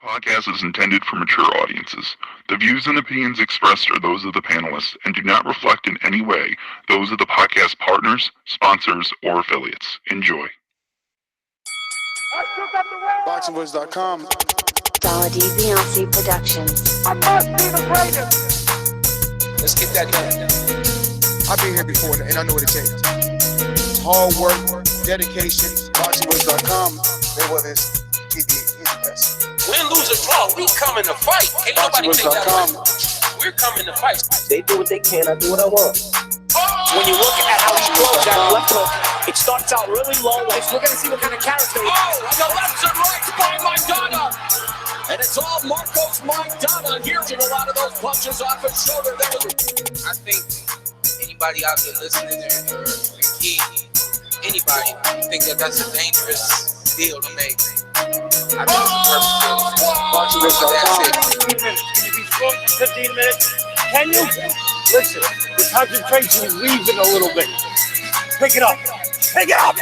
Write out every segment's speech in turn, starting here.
Podcast is intended for mature audiences. The views and opinions expressed are those of the panelists and do not reflect in any way those of the podcast partners, sponsors, or affiliates. Enjoy. BoxingVoice.com. Saudi Beyonce Productions. I must be the greatest. Let's get that done. I've been here before and I know what it takes. It's hard work, dedication. BoxingVoice.com. Mayweather is he's the best. Win, lose, or draw, we coming to fight. Ain't nobody take that away. We're coming to fight. They do what they can, I do what I want. When you look at how he throws that left hook, it starts out really low. We're going to see what kind of character he has. The lefts and rights by Maidana. And it's all Marcos Maidana hearing a lot of those punches off his shoulder. I think anybody out there listening or key, anybody, think that that's a dangerous deal to make. I think it's perfect. Can you be strong for 15 minutes? Can you? Listen, the concentration is leaving a little bit. Pick it up. Pick it up.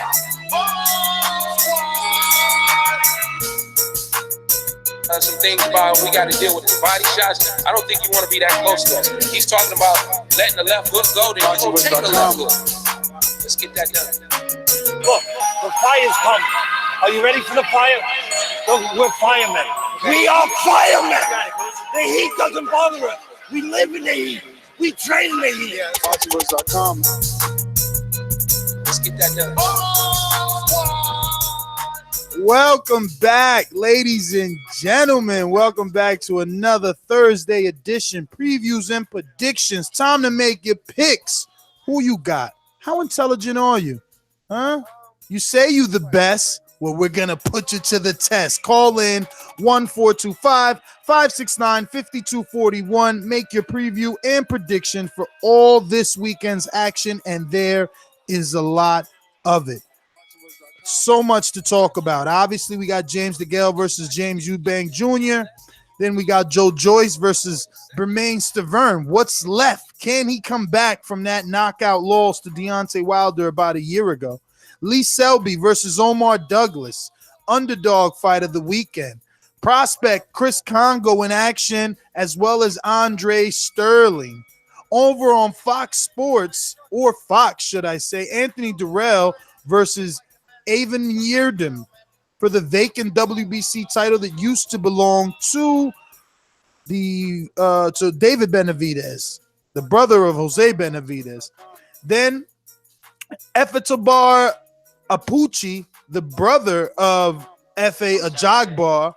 Some things about we got to deal with the body shots. I don't think you want to be that close to us. He's talking about letting the left hook go, then you take the left hook. Let's get that done. Look, the fire's coming. Are you ready for the fire? Look, we're firemen. We are firemen. The heat doesn't bother us. We live in the heat. We train in the heat. BoxingVoice.com. Let's get that done. Welcome back, ladies and gentlemen. Welcome back to another Thursday edition. Previews and predictions. Time to make your picks. Who you got? How intelligent are you? Huh? You say you the best. Well, we're going to put you to the test. Call in 1-425-569-5241. Make your preview and prediction for all this weekend's action, and there is a lot of it. So much to talk about. Obviously, we got James Degale versus James Eubank Jr. Then we got Joyce versus Bermane Stiverne. What's left? Can he come back from that knockout loss to Deontay Wilder about a year ago? Lee Selby versus Omar Douglas, underdog fight of the weekend. Prospect Chris Kongo in action, as well as Andre Sterling. Over on Fox Sports, or Fox, should I say, Anthony Dirrell versus Avni Yildirim for the vacant WBC title that used to belong to David Benavidez, the brother of Jose Benavidez. Then Efetobor Apochi, the brother of F.A. Ajagbar,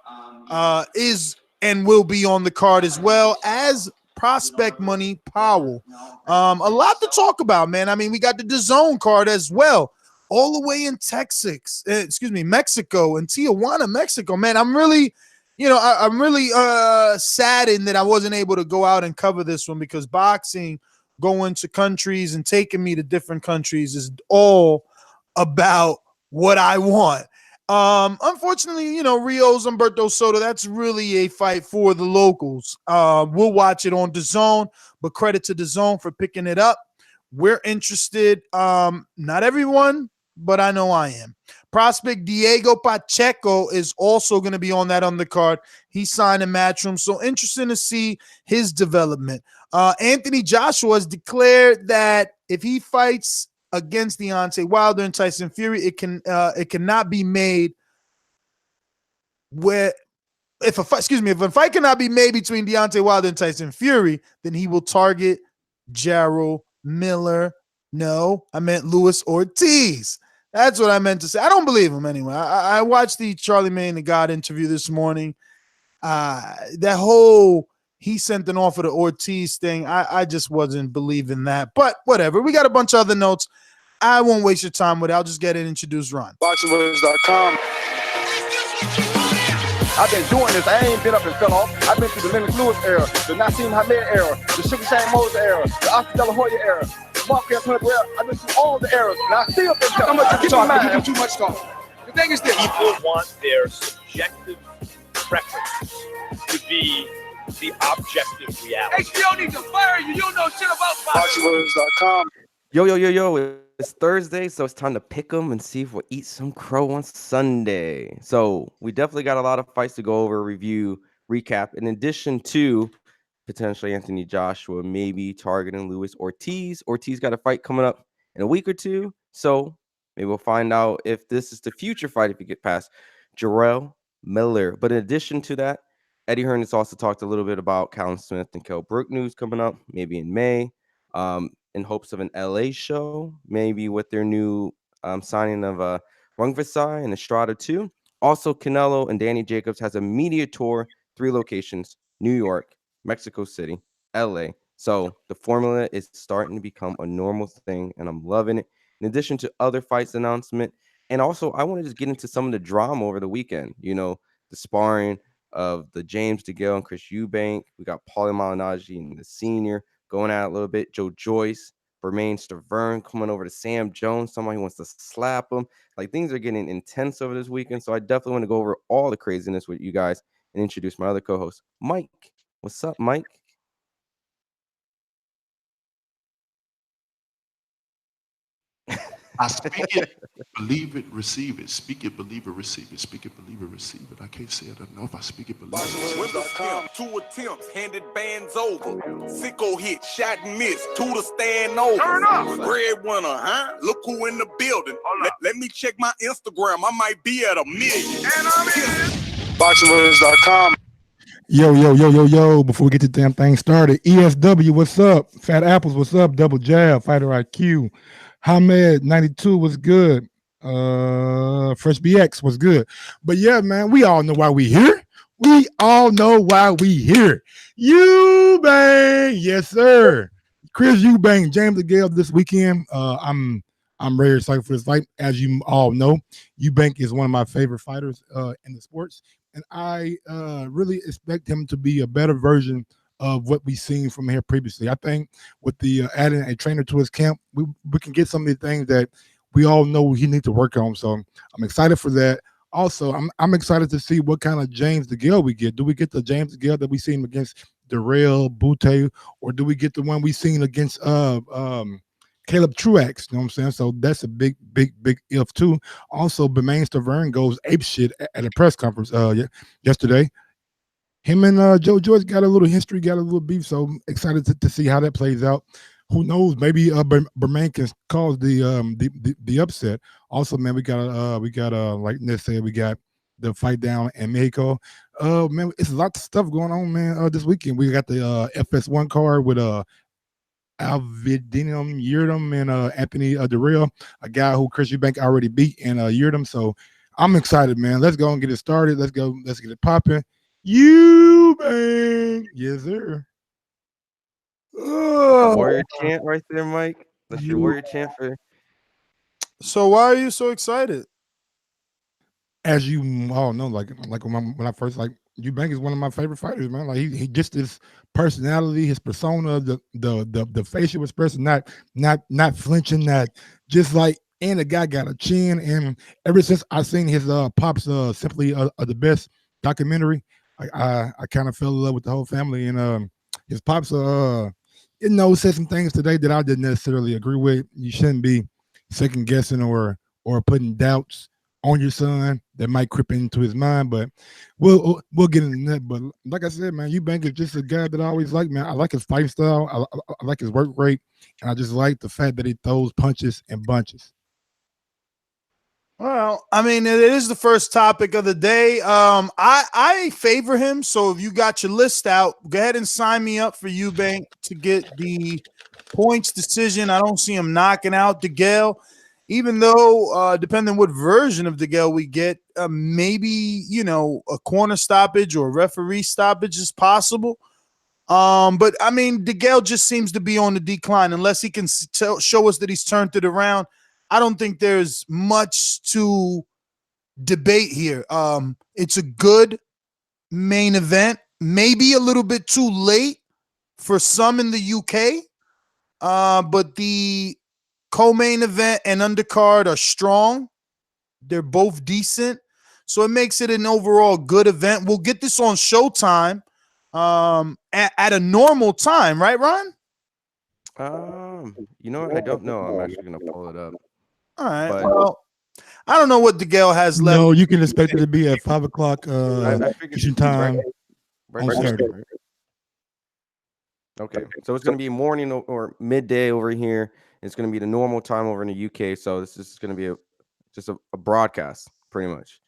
is and will be on the card, as well as prospect Money Powell. A lot to talk about, man. I mean, we got the DAZN card as well, all the way in Mexico, in Tijuana, Mexico. Man, I'm really saddened that I wasn't able to go out and cover this one, because boxing, going to countries and taking me to different countries, is all about what I want. Unfortunately, Rios, Humberto, Soto, that's really a fight for the locals. We'll watch it on DAZN, but credit to DAZN for picking it up. We're interested. Not everyone, but I know I am. Prospect Diego Pacheco is also going to be on that undercard. He signed a Matchroom, so interesting to see his development. Anthony Joshua has declared that if he fights against Deontay Wilder and Tyson Fury, it cannot be made where if a fight cannot be made between Deontay Wilder and Tyson Fury, then he will target Jarrell Miller. No, I meant Luis Ortiz. That's what I meant to say. I don't believe him anyway. I watched the Charlemagne the God interview this morning. That whole he sent an offer to Ortiz thing, I just wasn't believing that. But whatever. We got a bunch of other notes. I won't waste your time with it. I'll just get it introduced, Ron. BoxingVoice.com. I've been doing this. I ain't been up and fell off. I've been through the Lennox Lewis era, the Nassim Hamed era, the Sugar Shane Moses era, the Oscar De La Hoya era, Mark Anthony era. I've been through all the eras, and I still think How much you talking? You do too much talking. The thing is this: people want their subjective preference to be the objective reality. HBO needs to fire you. You don't know shit about boxing. BoxingVoice.com. Yo, It's Thursday, so it's time to pick them and see if we'll eat some crow on Sunday. So we definitely got a lot of fights to go over, review, recap. In addition to potentially Anthony Joshua maybe targeting Luis Ortiz. Ortiz got a fight coming up in a week or two, so maybe we'll find out if this is the future fight if you get past Jarrell Miller. But in addition to that, Eddie Hearn has also talked a little bit about Callum Smith and Kell Brook news coming up, maybe in May, in hopes of an LA show, maybe with their new signing of Rung Visai and Estrada II. Also, Canelo and Danny Jacobs has a media tour, 3 locations, New York, Mexico City, LA. So the formula is starting to become a normal thing, and I'm loving it. In addition to other fights announcement, and also I want to just get into some of the drama over the weekend. You know, the sparring of the James Degale and Chris Eubank. We got Paulie Malignaggi and the senior going at it a little bit. Joyce, Bermane, Stiverne coming over to Sam Jones. Somebody wants to slap him. Like, things are getting intense over this weekend. So I definitely want to go over all the craziness with you guys and introduce my other co-host, Mike. What's up, Mike? I speak it, believe it, receive it. Speak it, believe it, receive it. Speak it, believe it, receive it. I can't say it enough. I speak it, believe it. With the skimp, 2 attempts, handed bands over. Sicko hit, shot and miss, 2 to stand over. Turn up. Breadwinner, huh? Look who in the building. Let me check my Instagram. I might be at 1 million. And I'm in. BoxingWinners.com. Yo. Before we get the damn thing started, ESW, what's up? Fat Apples, what's up? Double Jab, Fighter IQ. Hamed 92 was good. Fresh BX was good. But yeah, man, we all know why we here. We all know why we here. Eubank, yes, sir. Chris Eubank, James Degale this weekend. I'm very excited for this fight. As you all know, Eubank is one of my favorite fighters in the sports. And I really expect him to be a better version of what we've seen from here previously. I think with the adding a trainer to his camp, we can get some of the things that we all know he needs to work on. So I'm excited for that. Also, I'm excited to see what kind of James Degale we get. Do we get the James Degale that we seen against Dirrell, Butte, or do we get the one we seen against Caleb Truax? You know what I'm saying? So that's a big if too. Also, Bermane Stiverne goes apeshit at a press conference yesterday. Him and Joe Joyce got a little history, got a little beef, so I'm excited to see how that plays out. Who knows? Maybe Bermane can cause the upset. Also, man, we got like Ned said, we got the fight down in Mexico. Man, it's a lot of stuff going on, man. This weekend we got the FS1 card with Yildirim and Anthony Dirrell, a guy who Chris Eubank already beat, and Yildirim. So I'm excited, man. Let's go and get it started. Let's get it popping. Eubank, yes, sir. Warrior chant right there, Mike. That's your warrior chant for. So why are you so excited? As you all know, like when I first Eubank is one of my favorite fighters, man. Like he just his personality, his persona, the facial expression, not flinching, not just like. And the guy got a chin, and ever since I seen his pops simply the best documentary, I kind of fell in love with the whole family. And his pops said some things today that I didn't necessarily agree with. You shouldn't be second guessing or putting doubts on your son that might creep into his mind, but we'll get into that. But like I said, man, Eubank is just a guy that I always like, man. I like his fight style, I like his work rate, and I just like the fact that he throws punches and bunches. Well, I mean, it is the first topic of the day. I favor him, so if you got your list out, go ahead and sign me up for Eubank to get the points decision. I don't see him knocking out Degale, even though depending on what version of Degale we get, maybe a corner stoppage or referee stoppage is possible. But I mean, Degale just seems to be on the decline unless he can show us that he's turned it around. I don't think there's much to debate here. It's a good main event, maybe a little bit too late for some in the UK, but the co-main event and undercard are strong. They're both decent, so it makes it an overall good event. We'll get this on Showtime at a normal time, right, Ron? You know what? I don't know. I'm actually gonna pull it up. All right. But Well, I don't know what Degale has left. No, you can expect it to be at 5 o'clock I figured Eastern time right on before Saturday. right? Okay, so it's going to be morning or midday over here. It's going to be the normal time over in the UK. So this is going to be just a broadcast, pretty much.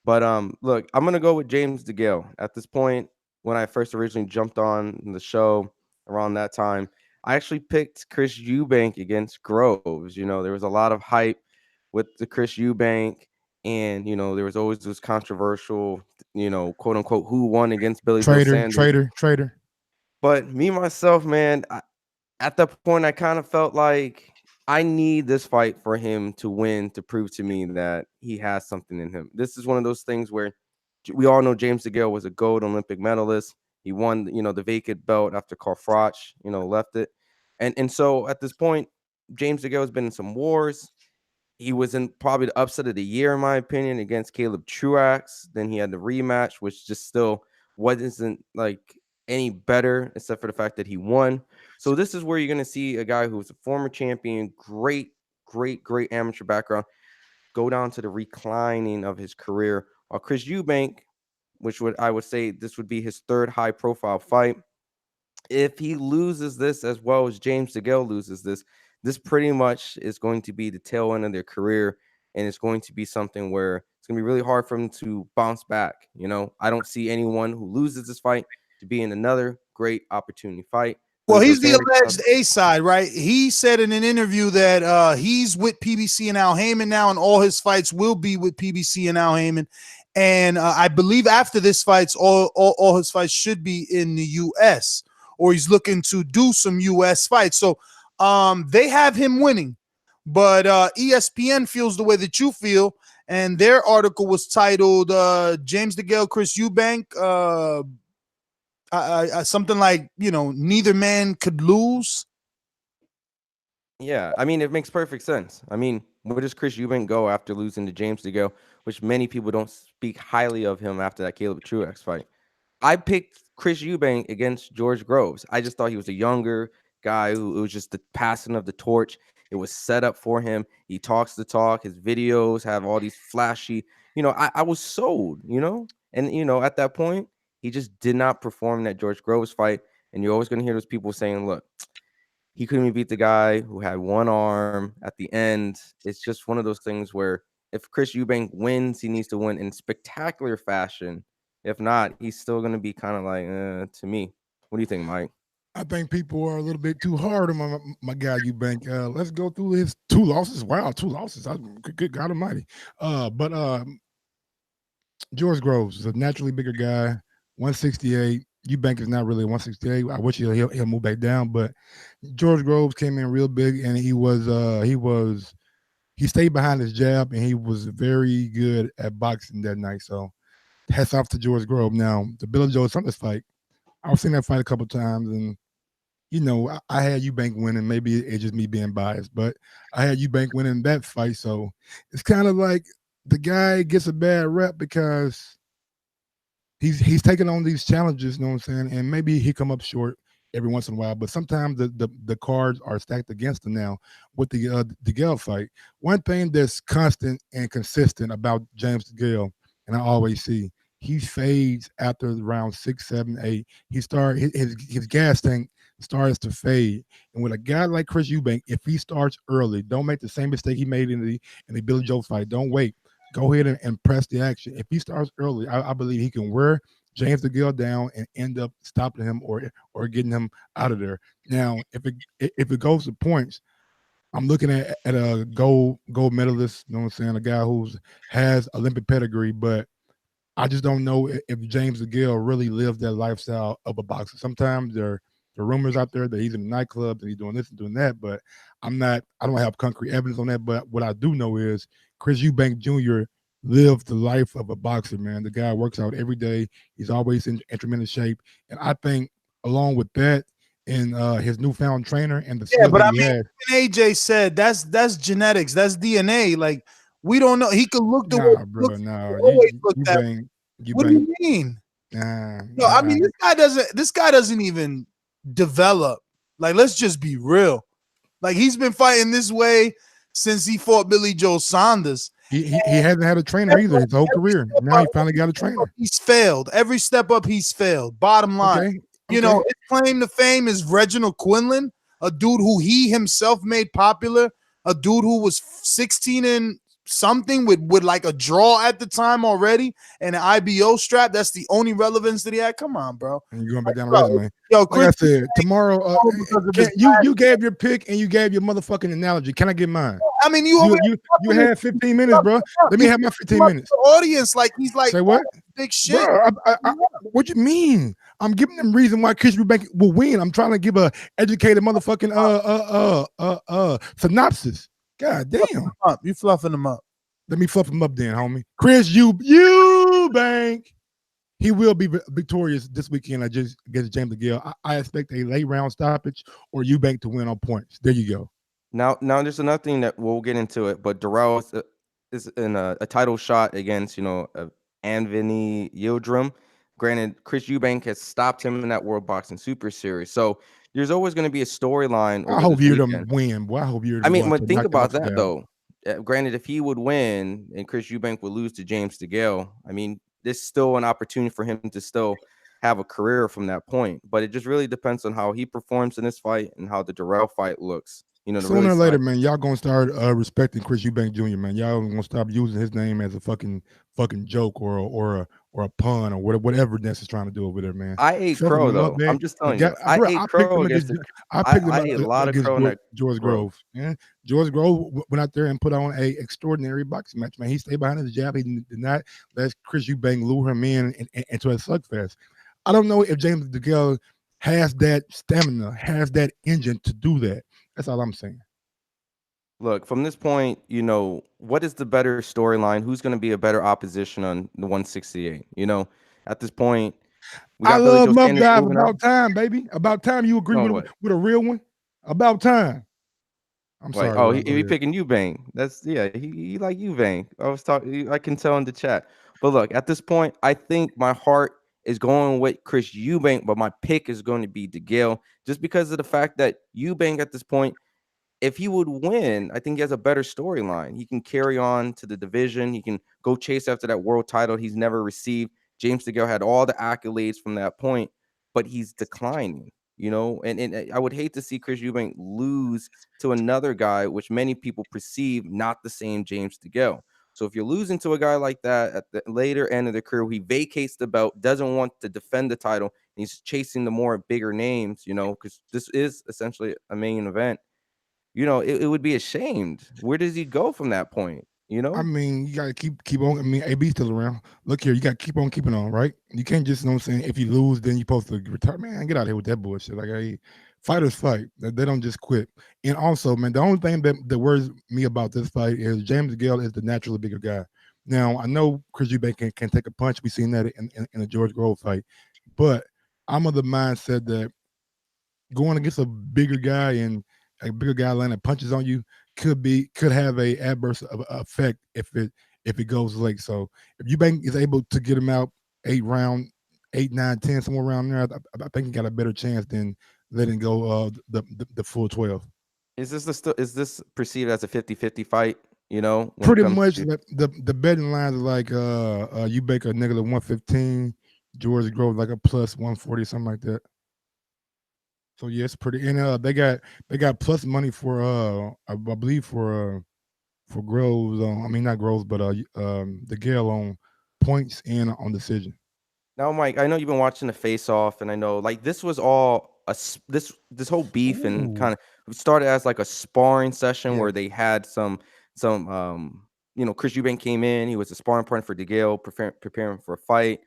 But look, I'm going to go with James Degale. At this point, when I first originally jumped on the show around that time, I actually picked Chris Eubank against Groves. You know, there was a lot of hype with the Chris Eubank, and you know, there was always this controversial, you know, quote unquote, who won against Billy Joe Sanders. Traitor. But me myself, man, at that point, I kind of felt like I need this fight for him to win to prove to me that he has something in him. This is one of those things where we all know James Degale was a gold Olympic medalist. He won, you know, the vacant belt after Carl Froch, you know, left it. And so at this point, James Degale has been in some wars. He was in probably the upset of the year, in my opinion, against Caleb Truax. Then he had the rematch, which just still wasn't like any better, except for the fact that he won. So this is where you're going to see a guy who was a former champion, great amateur background, go down to the reclining of his career. While Chris Eubank, I would say this would be his third high-profile fight. If he loses this as well as James Degale loses this pretty much is going to be the tail end of their career, and it's going to be something where it's going to be really hard for them to bounce back. You know, I don't see anyone who loses this fight to be in another great opportunity fight. Well, he's the alleged A side, right? He said in an interview that he's with PBC and Al Heyman now, and all his fights will be with PBC and Al Heyman. And I believe after this fights, all his fights should be in the U.S., or he's looking to do some U.S. fights. So they have him winning, but ESPN feels the way that you feel, and their article was titled James Degale, Chris Eubank, something like, you know, neither man could lose. Yeah, I mean, it makes perfect sense. I mean, where does Chris Eubank go after losing to James Degale, which many people don't speak highly of him after that Caleb Truax fight? I picked Chris Eubank against George Groves. I just thought he was a younger guy who was just the passing of the torch. It was set up for him. He talks the talk. His videos have all these flashy, you know, I was sold, you know, and, you know, at that point, he just did not perform that George Groves fight. And you're always going to hear those people saying, look, he couldn't even beat the guy who had one arm at the end. It's just one of those things where if Chris Eubank wins, he needs to win in spectacular fashion. If not, he's still going to be kind of like, to me. What do you think, Mike? I think people are a little bit too hard on my guy Eubank. Let's go through his 2 losses. Wow, 2 losses. Good God Almighty. But George Groves is a naturally bigger guy, 168. Eubank is not really 168. I wish he'll move back down, but George Groves came in real big, and he stayed behind his jab, and he was very good at boxing that night. So hats off to George Groves. Now the Billy Joe Sanders fight, I've seen that fight a couple of times, and you know, I had Eubank winning. Maybe it's just me being biased, but I had Eubank winning that fight. So it's kind of like the guy gets a bad rep because he's taking on these challenges, you know what I'm saying? And maybe he come up short every once in a while, but sometimes the cards are stacked against him now with the Degale fight. One thing that's constant and consistent about James Degale, and I always see, he fades after round 6, 7, 8. His gas tank starts to fade. And with a guy like Chris Eubank, if he starts early, don't make the same mistake he made in the Billy Joe fight. Don't wait. Go ahead and press the action. If he starts early, I believe he can wear James Degale down and end up stopping him or getting him out of there. Now, if it goes to points, I'm looking at a gold medalist, you know what I'm saying, a guy who has Olympic pedigree, but I just don't know if James Degale really lives that lifestyle of a boxer. Sometimes there are rumors out there that he's in the nightclubs and he's doing this and doing that, but I don't have concrete evidence on that. But what I do know is Chris Eubank Jr. lived the life of a boxer, man. The guy works out every day. He's always in tremendous shape. And I think along with that and his newfound trainer and the skill but that I he mean, has, AJ said that's genetics, that's DNA. Like, we don't know. He could look the way he looks. What do you mean? No, I mean, this guy doesn't even develop Like, let's just be real. Like, he's been fighting this way since he fought Billy Joe Saunders. He hasn't had a trainer either his whole career. Now he finally got a trainer. He's failed. Every step up, he's failed. Bottom line. Okay. You know, his claim to fame is Reginald Quinlan, a dude who he himself made popular, a dude who was 16 and something with like a draw at the time already and an IBO strap. That's the only relevance that he had. Come on, bro. And you're going back down the resume. Yo, Chris, like I said, tomorrow, you gave your pick and you gave your motherfucking analogy. Can I get mine? I mean, you had 15 minutes, bro. Let me have my 15 minutes. The audience, like, he's like, say what? Big shit. Bro, what you mean? I'm giving them reason why Chris Eubank will win. I'm trying to give a educated motherfucking synopsis. God damn. You fluffing them up. Let me fluff them up then, homie. Chris Eubank. He will be victorious this weekend against James Degale. I expect a late round stoppage or Eubank to win on points. There you go. Now there's another thing that we'll get into it, but Dirrell is in a title shot against, Avni Yildirim. Granted, Chris Eubank has stopped him in that World Boxing Super Series. So there's always going to be a storyline. I hope Yildirim win. Boy, I hope Yildirim. I mean, but think about that though. Granted, if he would win and Chris Eubank would lose to James Degale, I mean, there's still an opportunity for him to still have a career from that point. But it just really depends on how he performs in this fight and how the Dirrell fight looks. Sooner or later, man, y'all gonna start respecting Chris Eubank Jr. Man, y'all gonna stop using his name as a fucking joke or a pun or whatever Ness is trying to do over there, man. I ate crow though. I'm just telling you, I ate crow against. I ate a lot of crow in George Grove. Yeah, George Grove went out there and put on a extraordinary boxing match, man. He stayed behind his jab. He did not let Chris Eubank lure him in into a slugfest. I don't know if James Degale has that stamina, has that engine to do that. That's all I'm saying. Look, from this point, what is the better storyline? Who's going to be a better opposition on the 168? At this point, we got I love Muff Dive. About time, baby. About time you agree with a real one. About time. I'm sorry. Oh, he picking Eubank. He like Eubank. I can tell in the chat. But look, at this point, I think my heart is going with Chris Eubank, but my pick is going to be Degale just because of the fact that Eubank at this point, if he would win, I think he has a better storyline. He can carry on to the division. He can go chase after that world title he's never received. James Degale had all the accolades from that point, but he's declining, and I would hate to see Chris Eubank lose to another guy, which many people perceive not the same James Degale. So if you're losing to a guy like that at the later end of the career, he vacates the belt, doesn't want to defend the title, and he's chasing the more bigger names, because this is essentially a main event. It would be ashamed. Where does he go from that point? I mean, you gotta keep on. I mean, AB's still around. Look here, you gotta keep on keeping on, right? You can't just, what I'm saying, if you lose, then you're supposed to retire. Man, get out of here with that bullshit. Like, fighters fight. They don't just quit. And also, man, the only thing that worries me about this fight is James Degale is the naturally bigger guy. Now, I know Chris Eubank can take a punch. We've seen that in the George Grove fight. But I'm of the mindset that going against a bigger guy and a bigger guy landing punches on you could have a adverse effect if it goes late. So if Eubank is able to get him out 8 round, 8, 9, 10, somewhere around there, I think he got a better chance than letting go the full 12. Is this perceived as a 50-50 fight? Pretty much the betting lines are like Eubank a negative 115, George Grove like a plus 140, something like that. So yeah, it's pretty. And they got plus money for I believe for Groves on. I mean not Groves, but Degale on points and on decision. Now, Mike, I know you've been watching the face off, and I know like this was all this whole beef and kind of started as like a sparring session where they had some Chris Eubank came in, he was a sparring partner for Degale, preparing for a fight.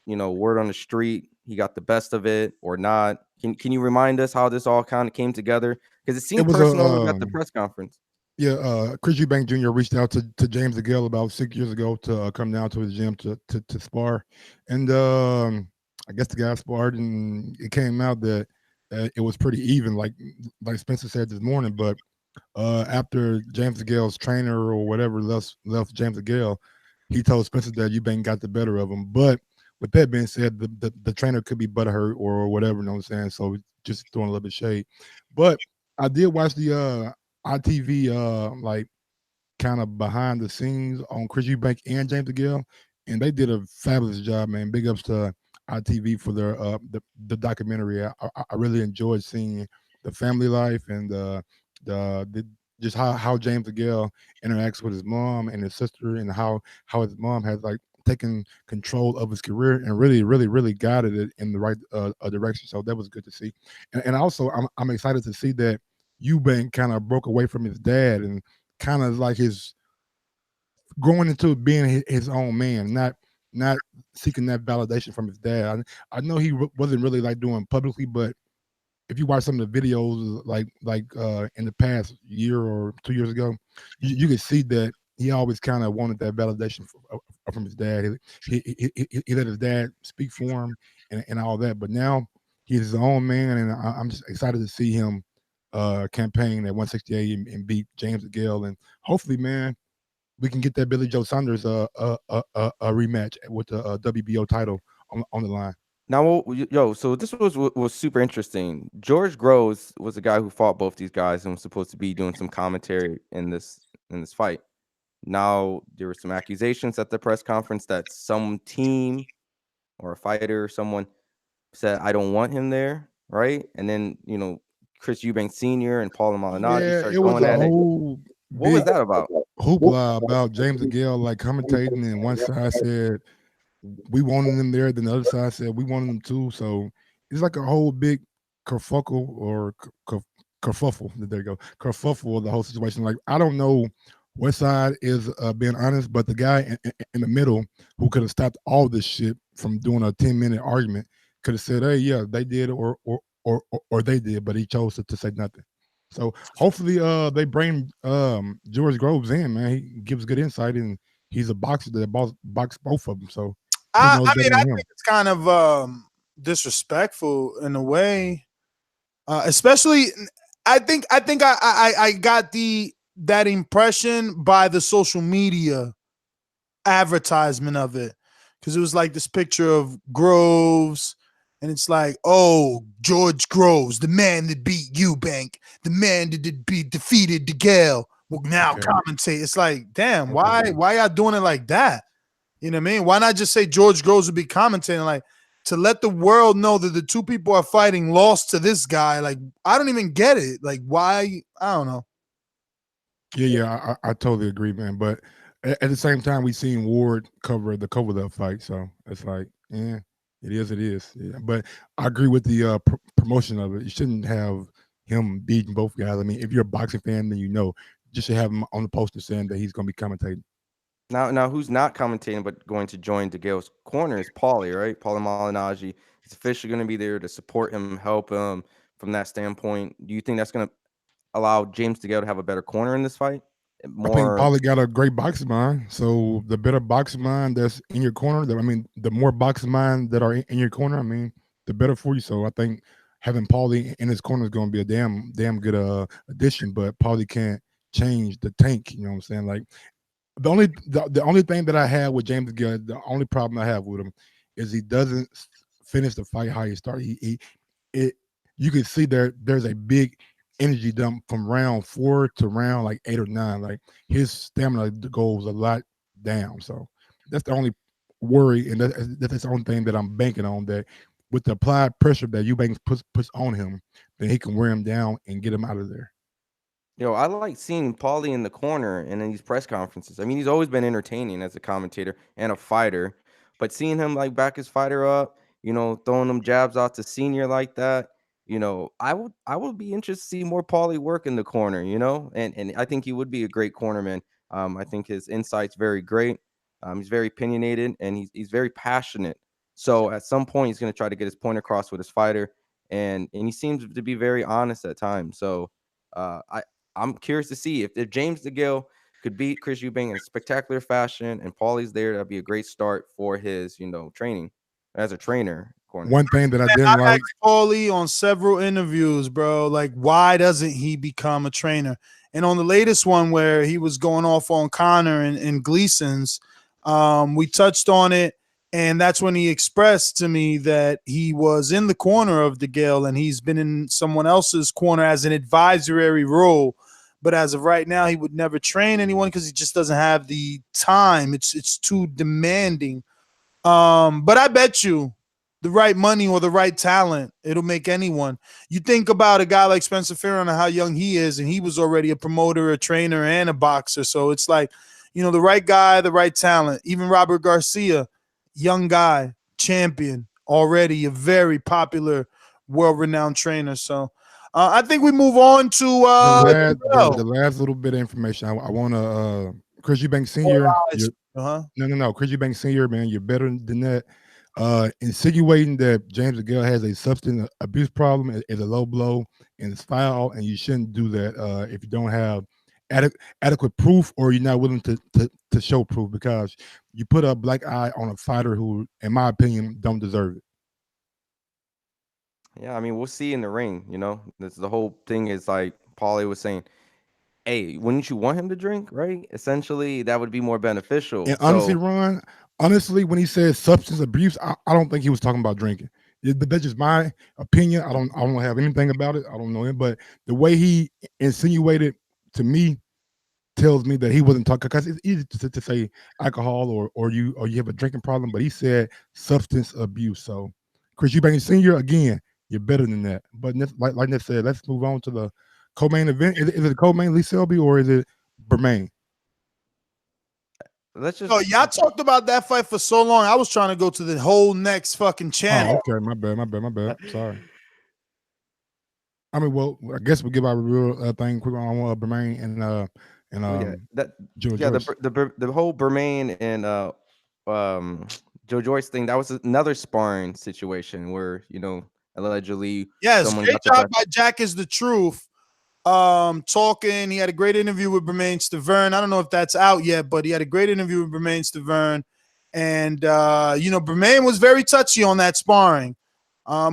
Word on the street, he got the best of it or not. Can you remind us how this all kind of came together? Because it seemed personal at the press conference. Yeah, Chris Eubank Jr. reached out to James Degale about 6 years ago to come down to his gym to spar, and I guess the guy sparred, and it came out that it was pretty even, like Spencer said this morning. But after James Degale's trainer or whatever left James Degale, he told Spencer that Eubank got the better of him. But with that being said, the trainer could be butthurt or whatever, you know what I'm saying? So just throwing a little bit of shade. But I did watch the ITV like kind of behind the scenes on Chris Eubank and James Degale, and they did a fabulous job, man. Big ups to ITV for their the documentary. I really enjoyed seeing the family life and the just how James Degale interacts with his mom and his sister, and how his mom has like taken control of his career and really guided it in the right direction. So that was good to see, and also I'm excited to see that Eubank kind of broke away from his dad and kind of like his growing into being his own man, not seeking that validation from his dad. I know he wasn't really like doing publicly, but if you watch some of the videos like in the past year or 2 years ago, you could see that he always kind of wanted that validation from his dad. He let his dad speak for him and all that, but now he's his own man, and I'm just excited to see him campaign at 168 and beat James Degale, and hopefully, man, we can get that Billy Joe Saunders a rematch with the WBO title on the line. Now, so this was super interesting. George Groves was the guy who fought both these guys and was supposed to be doing some commentary in this fight. Now, there were some accusations at the press conference that some team or a fighter or someone said, I don't want him there, right? And then, Chris Eubank Sr. and Paulie Malignaggi started going at it. What was that about? Hoopla about James Degale like commentating, and one side said we wanted him there, then the other side said we wanted him too. So it's like a whole big kerfuffle or kerfuffle. There you go, kerfuffle of the whole situation. Like, I don't know what side is being honest, but the guy in the middle who could have stopped all this shit from doing a 10-minute argument could have said, hey, yeah, they did or they did, but he chose to say nothing. So hopefully they bring George Groves in, man. He gives good insight, and he's a boxer that box both of them. So I think it's kind of disrespectful in a way, especially. I think I got that impression by the social media advertisement of it, because it was like this picture of Groves. And it's like, oh, George Groves, the man that beat Eubank, the man that defeated Degale, will now commentate. It's like, damn, why y'all doing it like that? You know what I mean? Why not just say George Groves would be commentating, like, to let the world know that the two people are fighting lost to this guy? Like, I don't even get it. Like, why? I don't know. Yeah, I totally agree, man. But at the same time, we seen Ward cover the fight, so it's like, yeah. It is. Yeah. But I agree with the promotion of it. You shouldn't have him beating both guys. I mean, if you're a boxing fan, then you just should have him on the poster saying that he's going to be commentating. Now, who's not commentating but going to join Degale's corner is Paulie, right? Paulie Malignaggi. He's officially going to be there to support him, help him from that standpoint. Do you think that's going to allow James Degale to have a better corner in this fight? I think Paulie got a great boxing mind. So the better boxing mind that's in your corner, the more boxing mind that are in your corner, the better for you. So I think having Paulie in his corner is going to be a damn good addition. But Paulie can't change the tank. You know what I'm saying? Like, the only thing that I have with James Degale, the only problem I have with him is he doesn't finish the fight how he started. You can see there's a big energy dump from round 4 to round like 8 or 9. Like, his stamina goes a lot down. So that's the only worry, and that's the only thing that I'm banking on, that with the applied pressure that Eubank puts on him, then he can wear him down and get him out of there. I like seeing Paulie in the corner and in these press conferences. I mean, he's always been entertaining as a commentator and a fighter, but seeing him like back his fighter up, throwing them jabs out to Senior like that, I would be interested to see more Paulie work in the corner, and I think he would be a great cornerman. I think his insight's very great. He's very opinionated, and he's very passionate. So at some point, he's going to try to get his point across with his fighter, and he seems to be very honest at times. So I'm curious to see if James Degale could beat Chris Eubank in spectacular fashion, and Paulie's there. That'd be a great start for his, training as a trainer. Corner. One thing that I didn't like, asked Paulie on several interviews, bro, like, why doesn't he become a trainer? And on the latest one where he was going off on Connor and Gleason's, we touched on it, And that's when he expressed to me that he was in the corner of Degale and he's been in someone else's corner as an advisory role. But as of right now, he would never train anyone because he just doesn't have the time. It's too demanding. But I bet you the right money or the right talent, it'll make anyone. You think about a guy like Spencer Fearon and how young he is, and he was already a promoter, a trainer, and a boxer. So it's like, you know, the right guy, the right talent. Even Robert Garcia, young guy, champion, already a very popular, world-renowned trainer. So I think we move on to the last little bit of information. I want to Chris Eubank Sr. No. Chris Eubank Sr. Man, you're better than that. Insinuating that James Degale has a substance abuse problem is a low blow and it's foul, and you shouldn't do that if you don't have adequate proof or you're not willing to show proof, because you put a black eye on a fighter who, in my opinion, don't deserve it. Yeah, I mean, we'll see in the ring, you know. This the whole thing is like Paulie was saying, hey, wouldn't you want him to drink, right? Essentially, that would be more beneficial. And honestly, Ron, when he said substance abuse, I don't think he was talking about drinking. That's just my opinion. I don't have anything about it. I don't know him, but the way he insinuated to me tells me that he wasn't talking, because it's easy to say alcohol or you have a drinking problem, but he said substance abuse. So Chris Eubank Sr., again, you're better than that. But like Ned said, let's move on to the co-main event. Is it a co-main Lee Selby or is it Bermane? Let's just. Oh, y'all talked about that fight for so long. I was trying to go to the whole next fucking channel. Oh, okay, my bad. Sorry. I mean, well, I guess we'll give our real thing quick on Bermane and Joyce. The whole Bermane and Joyce thing, that was another sparring situation where, you know, allegedly someone great job by Jack is the truth. Talking, he had a great interview with Bermane Stiverne. I don't know if that's out yet, but he had a great interview with Bermane Stiverne. And you know, Bermane was very touchy on that sparring,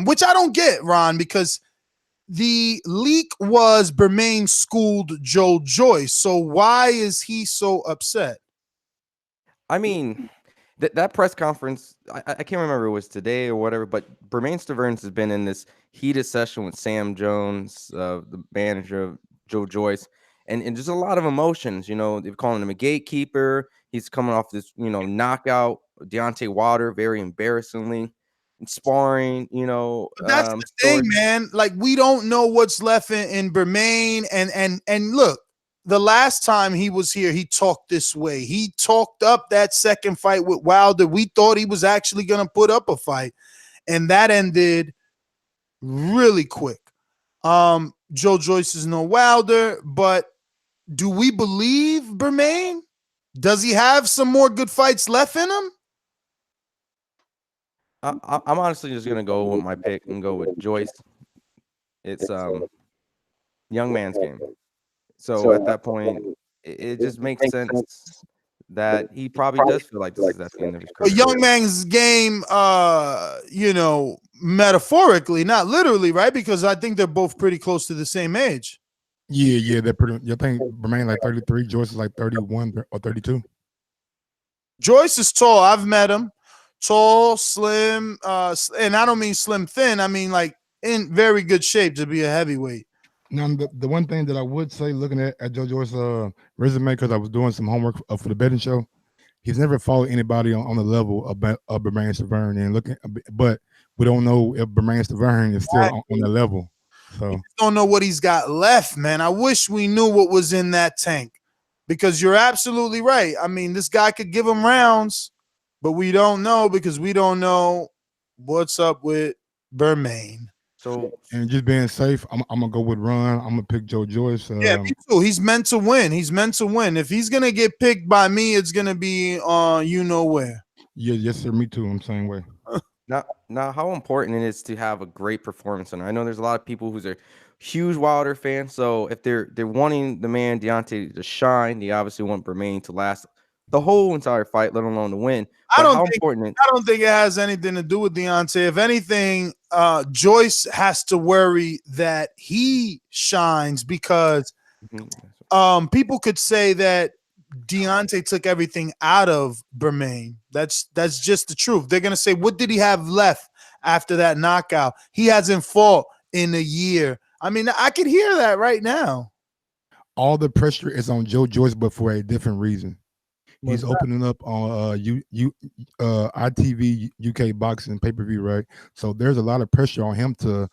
which I don't get, Ron, because the leak was Bermane schooled Joyce. So why is he so upset? I mean, that press conference, I can't remember if it was today or whatever, but Bermane Stiverne has been in this heated session with Sam Jones, the manager of Joyce, and there's a lot of emotions. You know, they're calling him a gatekeeper. He's coming off this, you know, knockout Deontay Wilder, very embarrassingly, and sparring. You know, but that's the thing, man. Like, we don't know what's left in Bermane, and look. The last time he was here, he talked this way. He talked up that second fight with Wilder. We thought he was actually going to put up a fight, and that ended really quick. Joyce is no Wilder, but do we believe Bermane? Does he have some more good fights left in him? I'm honestly just going to go with my pick and go with Joyce. It's young man's game. So at that point, it just makes sense that he probably does feel like this is at the end of his career. A young man's game, you know, metaphorically, not literally, right? Because I think they're both pretty close to the same age. Yeah, they're pretty. I think Bermane like 33, Joyce is like 31 or 32. Joyce is tall. I've met him. Tall, slim, and I don't mean slim thin. I mean like in very good shape to be a heavyweight. Now, the one thing that I would say, looking at Joyce's resume, because I was doing some homework for the betting show, he's never fought anybody on the level of Bermane Stiverne, but we don't know if Bermane Stiverne is still on the level. So we don't know what he's got left, man. I wish we knew what was in that tank, because you're absolutely right. I mean, this guy could give him rounds, but we don't know because we don't know what's up with Bermane. So, and just being safe, I'm gonna go with Ron. I'm gonna pick Joyce. Yeah, me too. He's meant to win. He's meant to win. If he's gonna get picked by me, it's gonna be you know where. Yeah, yes, sir. Me too. I'm the same way. Now, how important it is to have a great performance. And I know there's a lot of people who's a huge Wilder fan. So if they're wanting the man Deontay to shine, they obviously want Bermane to last the whole entire fight, let alone to win. But I don't think it has anything to do with Deontay. If anything, Joyce has to worry that he shines, because people could say that Deontay took everything out of Bermane. That's just the truth. They're gonna say, what did he have left after that knockout? He hasn't fought in a year. I mean, I could hear that right now. All the pressure is on Joyce, but for a different reason. He's What's that? opening up on ITV UK boxing pay-per-view, right? So there's a lot of pressure on him to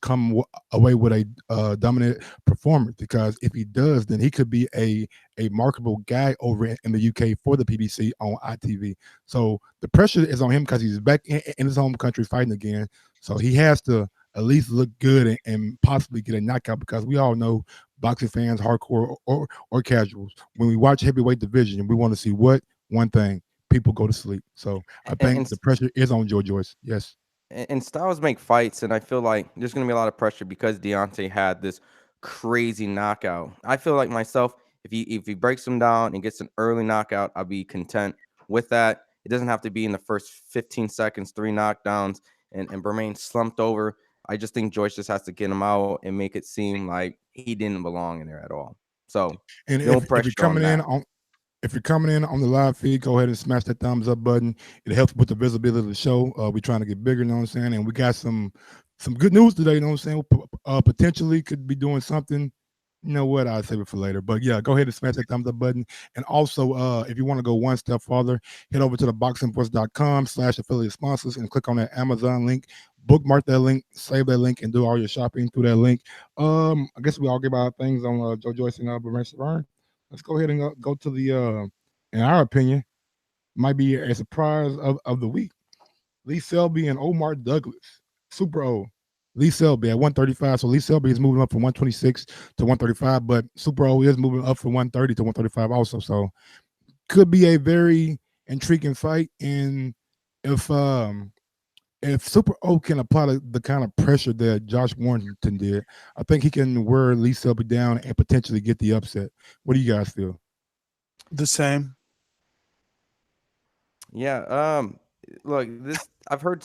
come away with a dominant performance, because if he does, then he could be a marketable guy over in the UK for the PBC on ITV. So the pressure is on him because he's back in his home country fighting again. So he has to at least look good and possibly get a knockout, because we all know, boxing fans, hardcore or casuals, when we watch heavyweight division, we want to see one thing: people go to sleep. So I think the pressure is on Joyce. Yes. And styles make fights, and I feel like there's going to be a lot of pressure because Deontay had this crazy knockout. I feel like myself, if he breaks him down and gets an early knockout, I'll be content with that. It doesn't have to be in the first 15 seconds, 3 knockdowns, and Bermane slumped over. I just think Joyce just has to get him out and make it seem like he didn't belong in there at all. So And no if pressure you're coming on in that. on if you're coming in on the live feed, go ahead and smash that thumbs up button. It helps with the visibility of the show. We're trying to get bigger, you know what I'm saying? And we got some good news today, you know what I'm saying? Potentially could be doing something. You know what? I'll save it for later. But yeah, go ahead and smash that thumbs up button. And also, if you want to go one step farther, head over to the boxingvoice.com/affiliate sponsors and click on that Amazon link. Bookmark that link, save that link, and do all your shopping through that link. I guess we all give out things on Joyce and Bermane Stiverne. Let's go ahead and go to the, in our opinion, might be a surprise of the week. Lee Selby and Omar Douglas, Super O. Lee Selby at 135. So Lee Selby is moving up from 126 to 135, but Super O is moving up from 130 to 135 also. So could be a very intriguing fight. And if Super O can apply the kind of pressure that Josh Warrington did, I think he can wear Lee Selby down and potentially get the upset. What do you guys feel? The same. Yeah. Look, I've heard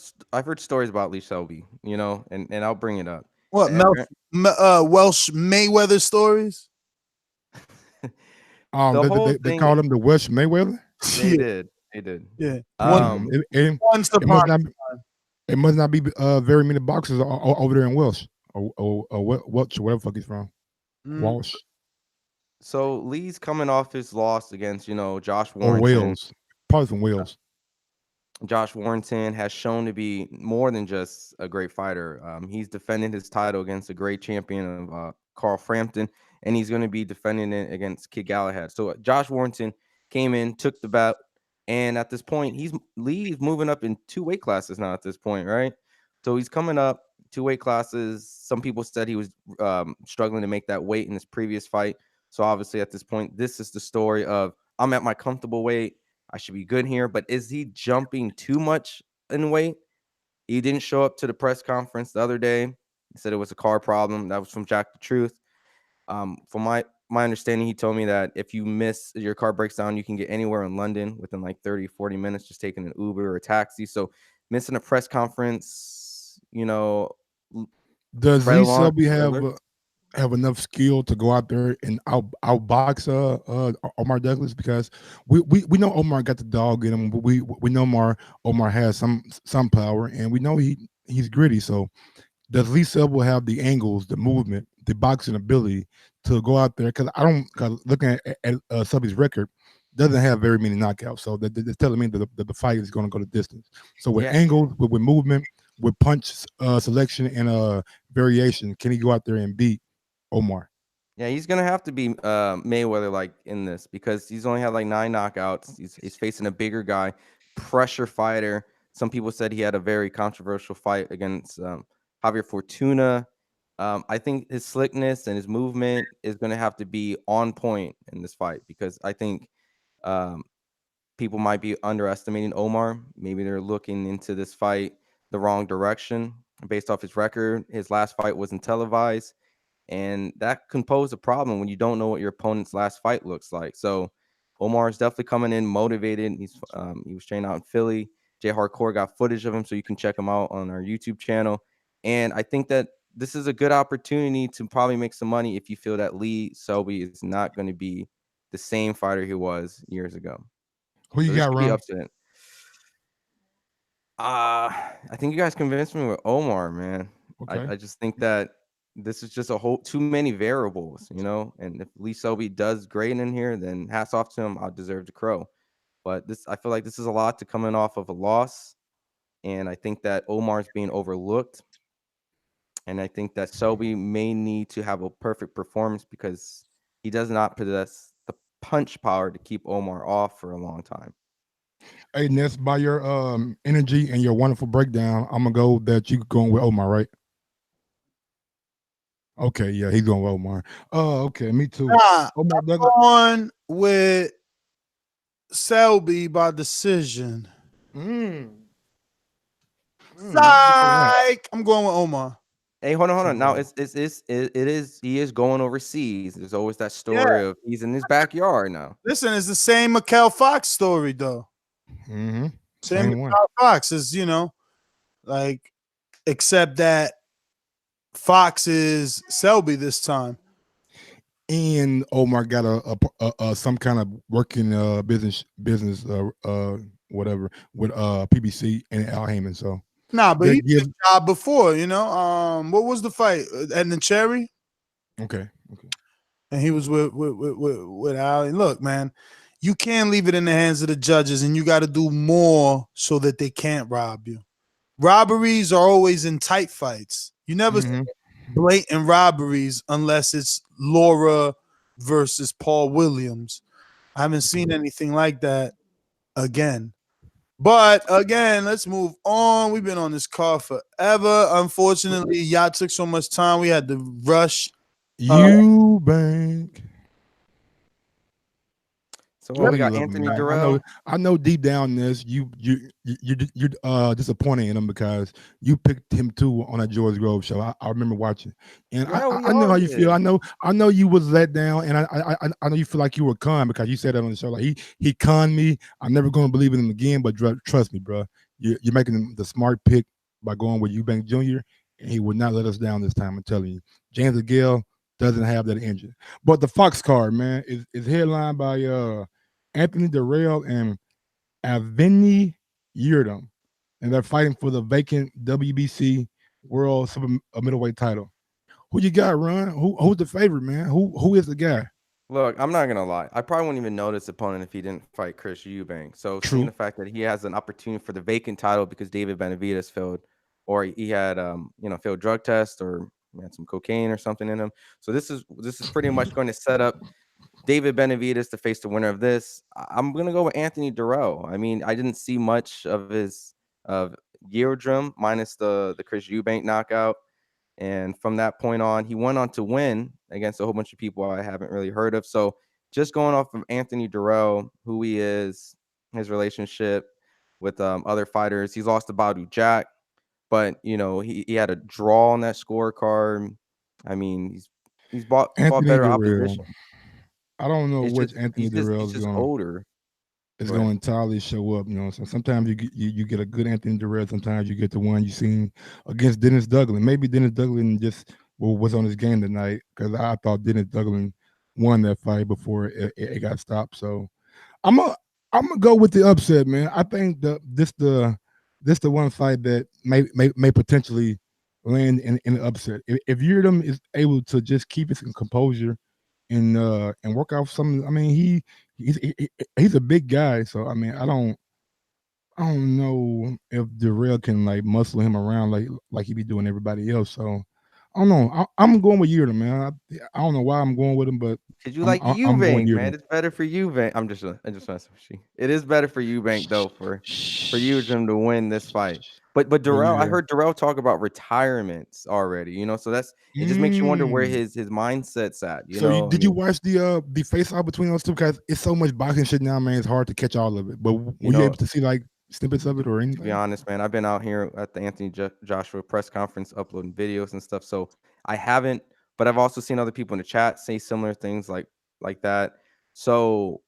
stories about Lee Selby, and I'll bring it up. What, Welsh Mayweather stories? They called him the Welsh Mayweather. They did. Yeah. It must not be very many boxers over there in Welsh or Welsh, wherever the fuck he's from. Walsh So Lee's coming off his loss against, Josh or Warrington. Wales, probably from Wales. Josh Warrington has shown to be more than just a great fighter. He's defending his title against a great champion of Carl Frampton, and he's going to be defending it against Kid Galahad. So Josh Warrington came in, took the bout, and at this point, Lee's moving up in 2 weight classes now at this point, right? So he's coming up 2 weight classes. Some people said he was struggling to make that weight in his previous fight. So obviously at this point, this is the story of, I'm at my comfortable weight. I should be good here, but is he jumping too much in weight? He didn't show up to the press conference the other day. He said it was a car problem. That was from Jack the Truth. From my understanding, he told me that if your car breaks down, you can get anywhere in London within like 30, 40 minutes, just taking an Uber or a taxi. So missing a press conference, Does Lee Selby have enough skill to go out there and outbox Omar Douglas? Because we know Omar got the dog in him, but we know Omar has some power, and we know he's gritty. So does Lee Selby have the angles, the movement, the boxing ability to go out there? Because looking at Selby's record, doesn't have very many knockouts. So that's telling me that the fight is going to go the distance. So with angles, with movement, with punch selection and variation, can he go out there and beat Omar? Yeah, he's gonna have to be Mayweather like in this, because he's only had like 9 knockouts. He's facing a bigger guy, pressure fighter. Some people said he had a very controversial fight against Javier Fortuna. I think his slickness and his movement is gonna have to be on point in this fight, because I think people might be underestimating Omar. Maybe they're looking into this fight the wrong direction based off his record. His last fight wasn't televised, and that can pose a problem when you don't know what your opponent's last fight looks like. So Omar is definitely coming in motivated. He was trained out in Philly. Jay Hardcore got footage of him, so you can check him out on our YouTube channel. And I think that this is a good opportunity to probably make some money if you feel that Lee Selby is not going to be the same fighter he was years ago. Who you So this got, could be Ron? upset. I think you guys convinced me with Omar, man. Okay. I just think that this is just too many variables, you know. And if Lee Selby does great in here, then hats off to him. I deserve the crow. But I feel like this is a lot to coming off of a loss, and I think that Omar's being overlooked. And I think that Selby may need to have a perfect performance because he does not possess the punch power to keep Omar off for a long time. Hey, Ness, by your energy and your wonderful breakdown, I'm gonna go that you going with Omar, right? Okay, yeah, he's going with Omar. Okay, me too. Nah, Omar I'm going with Selby by decision. Psych. I'm going with Omar. Hey, hold on. Now it is he is going overseas. There's always that story of he's in his backyard now. Listen, it's the same Mikhail Fox story though. Mm-hmm. Same Mikhail Fox is, like, except that Fox is Selby this time. And Omar got a some kind of working business whatever with PBC and Al Heyman. So but he did a job before, what was the fight? Edna Cherry? Okay. And he was with Al. And look, man, you can't leave it in the hands of the judges, and you got to do more so that they can't rob you. Robberies are always in tight fights. You never see blatant robberies unless it's Laura versus Paul Williams. I haven't seen anything like that again. But again, let's move on. We've been on this card forever. Unfortunately, y'all took so much time. We had to rush. Eubank. So we got Anthony Dirrell. I know deep down this you're disappointed in him because you picked him too on that George Grove show. I remember watching, and I know how you feel. I know you was let down, and I know you feel like you were conned because you said that on the show. Like he conned me. I'm never going to believe in him again. But trust me, bro, you're making the smart pick by going with Eubank Jr. and he would not let us down this time. I'm telling you, James Degale doesn't have that engine. But the Fox card, man, is headlined by Anthony Dirrell and Avni Yildirim, and they're fighting for the vacant WBC World Super Middleweight title. Who you got, Ron? Who's the favorite, man? Who is the guy? Look, I'm not gonna lie. I probably wouldn't even know this opponent if he didn't fight Chris Eubank. So seeing the fact that he has an opportunity for the vacant title because David Benavidez failed, or he had failed drug test, or he had some cocaine or something in him. So this is pretty much going to set up David Benavidez to face the winner of this. I'm gonna go with Anthony Dirrell. I mean, I didn't see much of his Yildirim minus the Chris Eubank knockout, and from that point on, he went on to win against a whole bunch of people I haven't really heard of. So just going off of Anthony Dirrell, who he is, his relationship with other fighters, he's lost to Badu Jack, but he had a draw on that scorecard. I mean, he's bought better opposition. I don't know which Anthony Dirrell is going. Older. It's going to entirely show up, So sometimes you get a good Anthony Dirrell. Sometimes you get the one you seen against Dennis Duggan. Maybe Dennis Duggan just was on his game tonight because I thought Dennis Duggan won that fight before it got stopped. So I'm gonna go with the upset, man. I think this the one fight that may potentially land in an upset. If Yildirim is able to just keep his composure and work out some. I mean, he's a big guy, so I mean, I don't know if Dirrell can like muscle him around like he be doing everybody else. So I don't know. I'm going with Yildirim, man. I don't know why I'm going with him, but because you like Eubank, man. It's better for Eubank. I just messing with you. It is better for Eubank though for Yildirim to win this fight. But Dirrell, I heard Dirrell talk about retirements already. So it just makes you wonder where his mindset's at. Did you watch the face off between those two? Because it's so much boxing shit now, man. It's hard to catch all of it. But were you able to see like snippets of it or anything? To be honest, man, I've been out here at the Anthony Joshua press conference uploading videos and stuff. So I haven't, but I've also seen other people in the chat say similar things like that. So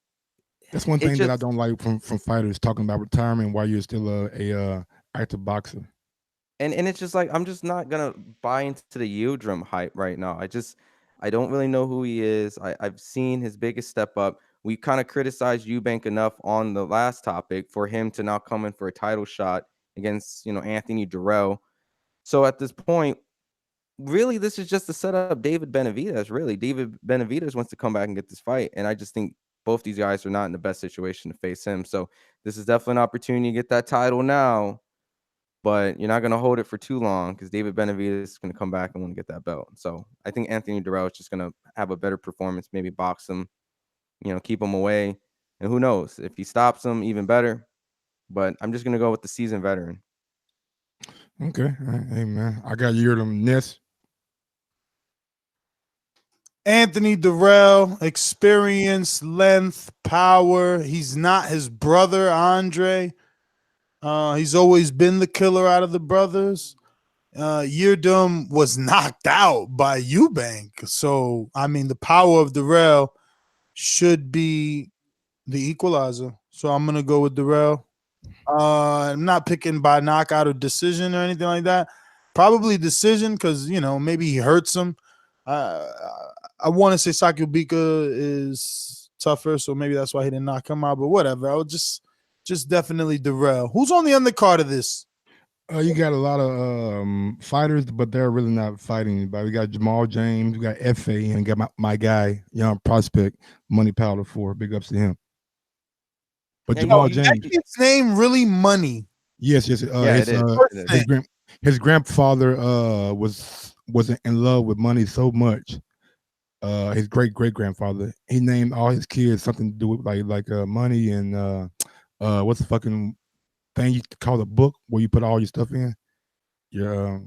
that's one thing that I don't like from fighters talking about retirement while you're still a active boxer. And it's just like I'm just not gonna buy into the Yildirim hype right now. I don't really know who he is. I've seen his biggest step up we kind of criticized Eubank enough on the last topic for him to now come in for a title shot against, Anthony Dirrell. So at this point, really, this is just to set up David Benavidez. Really, David Benavidez wants to come back and get this fight, and I just think both these guys are not in the best situation to face him. So this is definitely an opportunity to get that title now, but you're not going to hold it for too long because David Benavidez is going to come back and want to get that belt. So I think Anthony Dirrell is just going to have a better performance, maybe box him, keep him away, and who knows if he stops him, even better. But I'm just going to go with the seasoned veteran. Okay, all right. Hey man, I got Yildirim Ness. Anthony Dirrell, experience, length, power. He's not his brother, Andre. He's always been the killer out of the brothers. Yildirim was knocked out by Eubank. So, I mean, the power of Dirrell should be the equalizer. So I'm going to go with Dirrell. I'm not picking by knockout or decision or anything like that. Probably decision because, maybe he hurts him. I want to say Sakubika is tougher, so maybe that's why he didn't knock him out. But whatever, I would just definitely Dirrell. Who's on the undercard of this? You got a lot of fighters, but they're really not fighting anybody. We got Jamal James, we got FA, and got my guy, young prospect, Money Powell IV. Big ups to him. But Jamal James, his name really Money. Yes. His grandfather was in love with money so much. His great grandfather, he named all his kids something to do with like money and what's the fucking thing you call a book where you put all your stuff in, your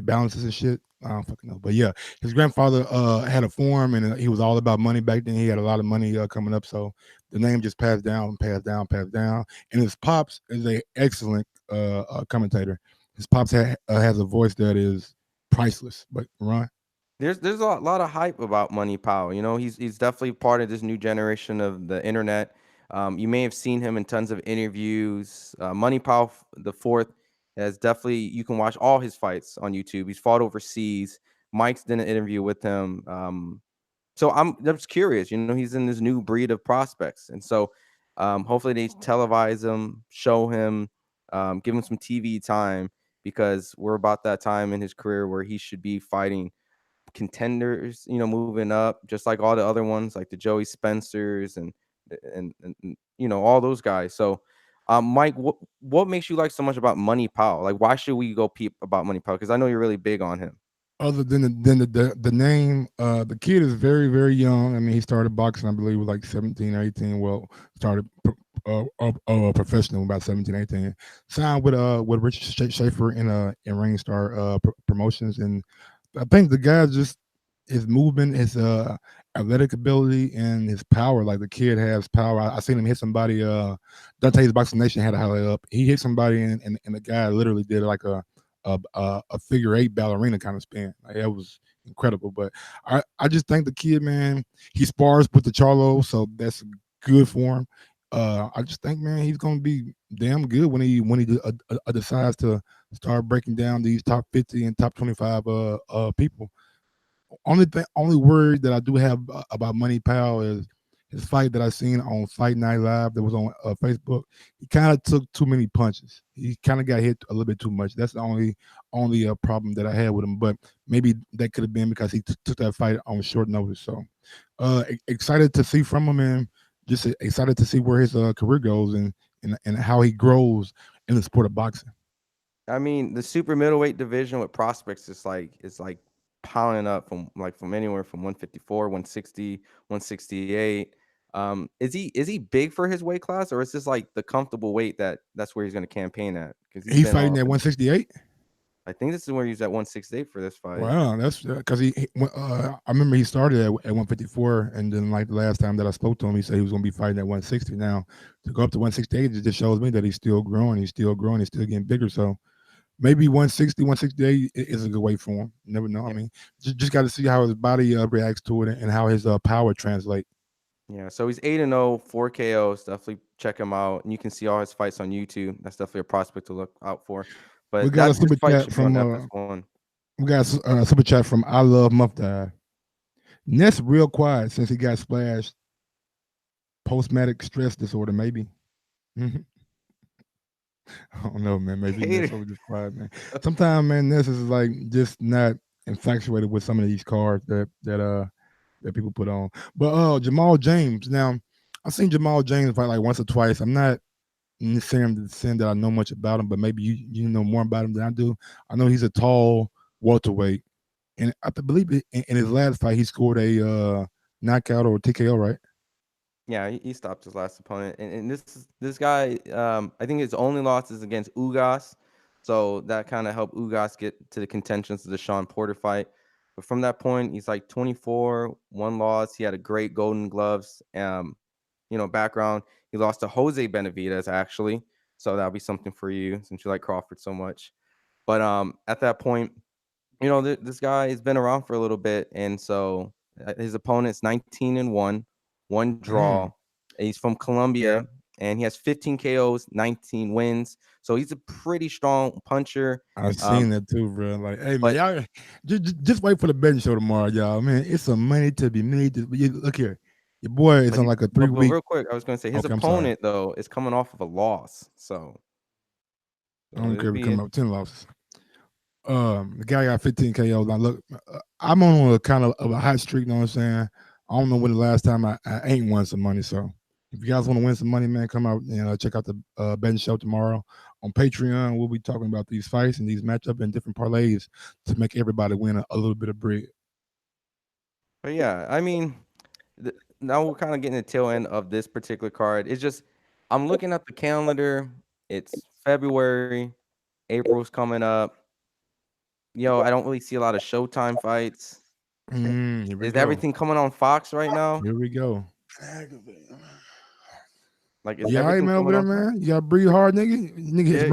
balances and shit. I don't fucking know, but yeah, his grandfather had a farm and he was all about money back then. He had a lot of money coming up, so the name just passed down. And his pops is a excellent commentator. His pops has a voice that is priceless. But Ron, there's a lot of hype about Money Powell. He's definitely part of this new generation of the internet. You may have seen him in tons of interviews. Money Powell IV has definitely, you can watch all his fights on YouTube. He's fought overseas. Mike's did an interview with him. So I'm just curious. He's in this new breed of prospects, and so hopefully they televise him, show him, give him some TV time, because we're about that time in his career where he should be fighting contenders, moving up, just like all the other ones, like the Joey Spencers and all those guys. So Mike, what makes you like so much about Money Powell? Like, why should we go peep about Money Powell? Because I know you're really big on him. Other than the name, the kid is very, very young. I mean, he started boxing, I believe, with like 17 or 18. Well, started professional about 17, 18. Signed with Richard Schaefer in Ringstar Promotions, and I think the guy just, his movement, his athletic ability, and his power. Like, the kid has power. I seen him hit somebody. Dante's Boxing Nation had a highlight up. He hit somebody, and the guy literally did like a figure eight ballerina kind of spin. Like, that was incredible. But I just think the kid, man, he spars with the Charlo, so that's good for him. I just think, man, he's gonna be damn good when he decides to start breaking down these top 50 and top 25 people. Only word that I do have about Money Powell is his fight that I seen on Fight Night Live that was on Facebook. He kind of took too many punches. He kind of got hit a little bit too much. That's the only problem that I had with him. But maybe that could have been because he took that fight on short notice. So excited to see from him, and just excited to see where his career goes and how he grows in the sport of boxing. I mean, the super middleweight division with prospects is like piling up from anywhere from 154, 160, 168. Is he big for his weight class, or is this like the comfortable weight that's where he's going to campaign at? Because he's fighting at 168. I think this is where he's at 168 for this fight. Wow, that's because I remember he started at 154, and then like the last time that I spoke to him, he said he was going to be fighting at 160. Now to go up to 168, it just shows me that he's still growing. He's still getting bigger. So maybe 160, 168 is a good weight for him. You never know. Yeah. I mean, just got to see how his body reacts to it and how his power translates. Yeah, so he's 8-0, 4 KOs. Definitely check him out, and you can see all his fights on YouTube. That's definitely a prospect to look out for. But we got a super chat from FS1. We got a super chat from I Love Muff Dive. Ness real quiet since he got splashed post-traumatic stress disorder, maybe. Mhm. I don't know, man. Maybe Ness over just quiet, man. Sometimes, man, Ness is like just not infatuated with some of these cards that people put on. But Jamal James. Now, I've seen Jamal James fight like once or twice. I'm not saying that I know much about him, but maybe you know more about him than I do. I know he's a tall welterweight, and I believe in his last fight he scored a knockout or TKO, right? Yeah, he stopped his last opponent, and this guy, I think his only loss is against Ugas, so that kind of helped Ugas get to the contentions of the Sean Porter fight. But from that point, he's like 24, one loss. He had a great Golden Gloves, background. He lost to Jose Benavidez actually, so that'll be something for you since you like Crawford so much. But at that point, this guy has been around for a little bit, and so his opponent's 19-1, one draw. He's from Colombia, and he has 15 KOs, 19 wins. So he's a pretty strong puncher. I've seen that too, bro. Like, hey, man, y'all just wait for the betting show tomorrow, y'all. Man, it's some money to be made. Look here, your boy is on like a 3-week. Real quick, I was going to say his opponent though is coming off of a loss, so I don't care if we come up 10 losses. The guy got 15 KOs. Now look, I'm on a kind of a hot streak. You know what I'm saying? I don't know when the last time I ain't won some money. So if you guys want to win some money, man, come out and check out the betting show tomorrow on Patreon. We'll be talking about these fights and these matchups and different parlays to make everybody win a little bit of bread. But yeah, I mean, now we're kind of getting the tail end of this particular card. It's just I'm looking at the calendar. It's February, April's coming up. I don't really see a lot of Showtime fights. Is everything coming on Fox right now? Here we go. Like, yeah, all right, man, over there, man. You gotta breathe hard, nigga. Nigga,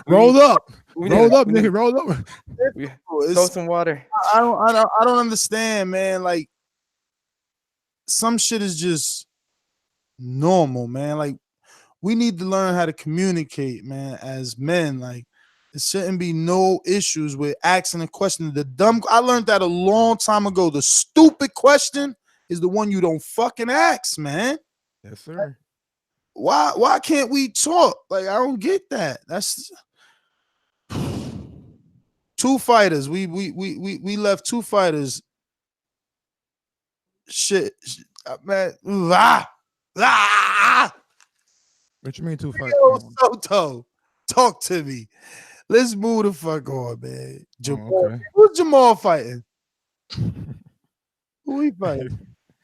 roll up, nigga, roll up. Throw some water. I don't understand, man. Like, some shit is just normal, man. Like, we need to learn how to communicate, man, as men. Like, there shouldn't be no issues with asking a question. I learned that a long time ago. The stupid question is the one you don't fucking ask, man. Yes, sir. Why can't we talk? Like, I don't get that. That's two fighters. We left two fighters. Shit, man. What you mean two fighters? Yo, Soto, talk to me. Let's move the fuck on, man. Jamal, okay. Who's Jamal fighting? Who he fighting?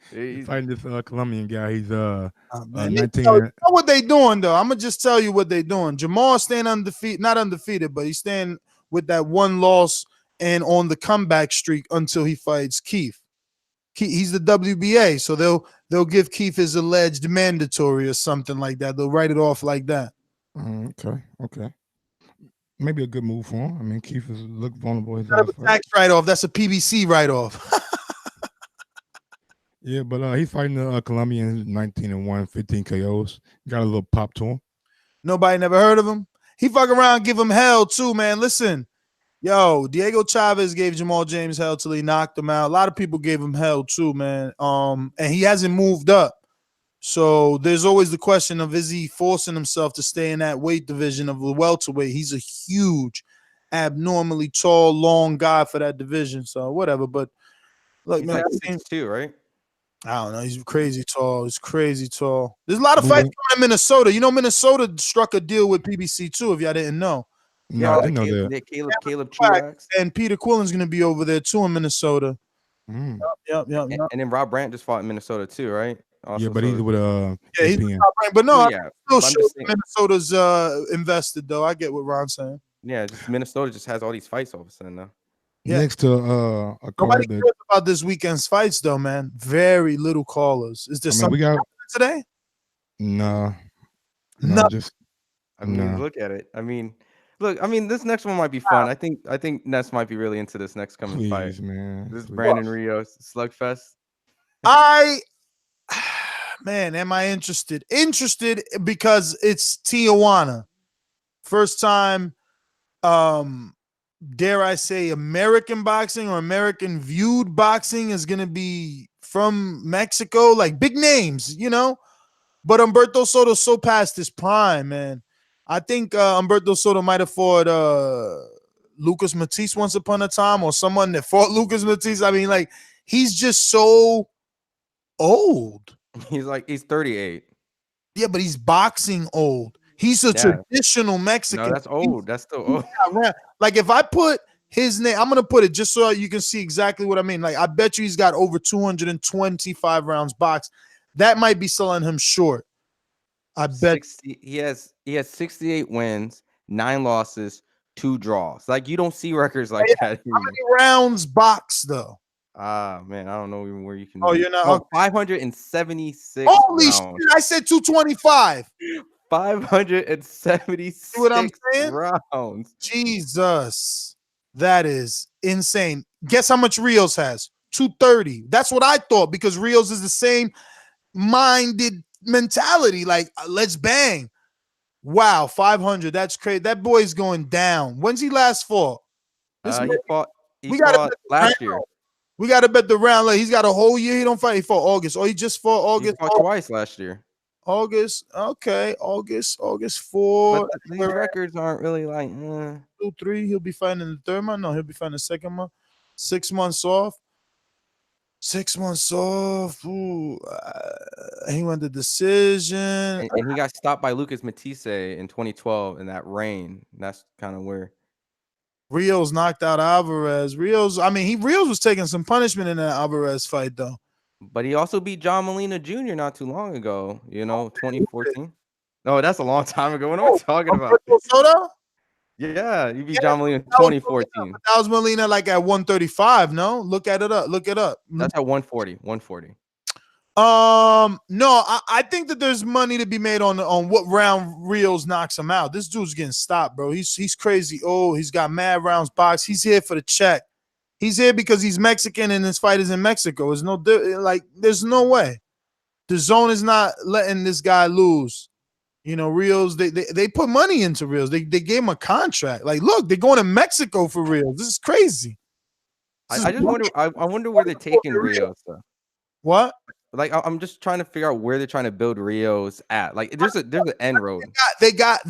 He's fighting this Colombian guy. He's 19. You know what they doing though? I'm gonna just tell you what they doing. Jamal staying not undefeated, but he's staying with that one loss and on the comeback streak until he fights Keith. He's the WBA, so they'll give Keith his alleged mandatory or something like that. They'll write it off like that. Okay. Maybe a good move for him. I mean, Keith is look vulnerable. That's a tax write-off. That's a PBC write-off. Yeah, but he's fighting the Colombian 19-1, 15 KOs. Got a little pop to him. Nobody never heard of him. He fuck around, give him hell too, man. Listen, yo, Diego Chavez gave Jamal James hell till he knocked him out. A lot of people gave him hell too, man. And he hasn't moved up. So there's always the question of, is he forcing himself to stay in that weight division of the welterweight? He's a huge, abnormally tall, long guy for that division. So whatever. But look, he's man, like 6'2", right? I don't know. He's crazy tall. He's crazy tall. There's a lot of fights coming in Minnesota. You know, Minnesota struck a deal with PBC too, if y'all didn't know. No, I didn't know that. Caleb Truax. And Peter Quillen's going to be over there too in Minnesota. Yep. And then Rob Brandt just fought in Minnesota too, right? Also, yeah, but he's with he's with but no, yeah, I'm still sure Minnesota's invested though. I get what Ron's saying. Yeah, just Minnesota just has all these fights all of a sudden now. Yeah. Next to a nobody card cares about this weekend's fights though, man. Very little callers. Is there something today? No, just. I mean, look at it. I mean, this next one might be fun. I think Ness might be really into this next coming fight. Man, this Brandon Rios slugfest. Man, am I interested? Interested because it's Tijuana. First time, dare I say, American boxing or American viewed boxing is going to be from Mexico, like big names, you know? But Humberto Soto's so past his prime, man. I think Humberto Soto might have fought Lucas Matisse once upon a time, or someone that fought Lucas Matisse. I mean, like, he's just so old. He's 38. Yeah, but he's boxing old. He's a traditional Mexican. No, that's old. That's still old. Like, if I put his name, I'm gonna put it just so you can see exactly what I mean. Like, I bet you he's got over 225 rounds boxed. That might be selling him short. I bet he has 68 wins, 9 losses, 2 draws. Like, you don't see records like that. How many rounds boxed though? Man, I don't know even where you can. Oh, you're not 576. Holy rounds. shit! I said 225. 576. See what I'm saying? Rounds. Jesus, that is insane. Guess how much Rios has? 230. That's what I thought, because Rios is the same minded mentality. Like, let's bang. Wow, 500. That's crazy. That boy's going down. When's he last fought? He fought last year. We got to bet the round. Like, he's got a whole year. He don't fight. He fought August. Oh, he just fought August. He fought twice last year. August. Okay. August 4. But these records aren't really like 2, 3. He'll be fighting in the third month. No, he'll be fighting the second month. 6 months off. 6 months off. Ooh, he went the decision. And he got stopped by Lucas Matisse in 2012 in that rain. That's kind of where Rios knocked out Alvarez. Rios was taking some punishment in that Alvarez fight, though. But he also beat John Molina Jr. not too long ago, 2014. No, that's a long time ago. What am I talking about? Soto? Yeah, you beat John Molina in 2014. That was Molina like at 135, no? Look it up. That's at 140. No, I think that there's money to be made on what round Rios knocks him out. This dude's getting stopped, bro. He's crazy. Oh, he's got mad rounds boxed. He's here for the check. He's here because he's Mexican and his fight is in Mexico. There's no way. The zone is not letting this guy lose. Rios, they put money into Rios. They gave him a contract. Like, look, they're going to Mexico for Rios. This is crazy. I just wonder. I wonder where they're taking Rios. Though. What? Like, I'm just trying to figure out where they're trying to build Rios at. Like, there's an end road. They got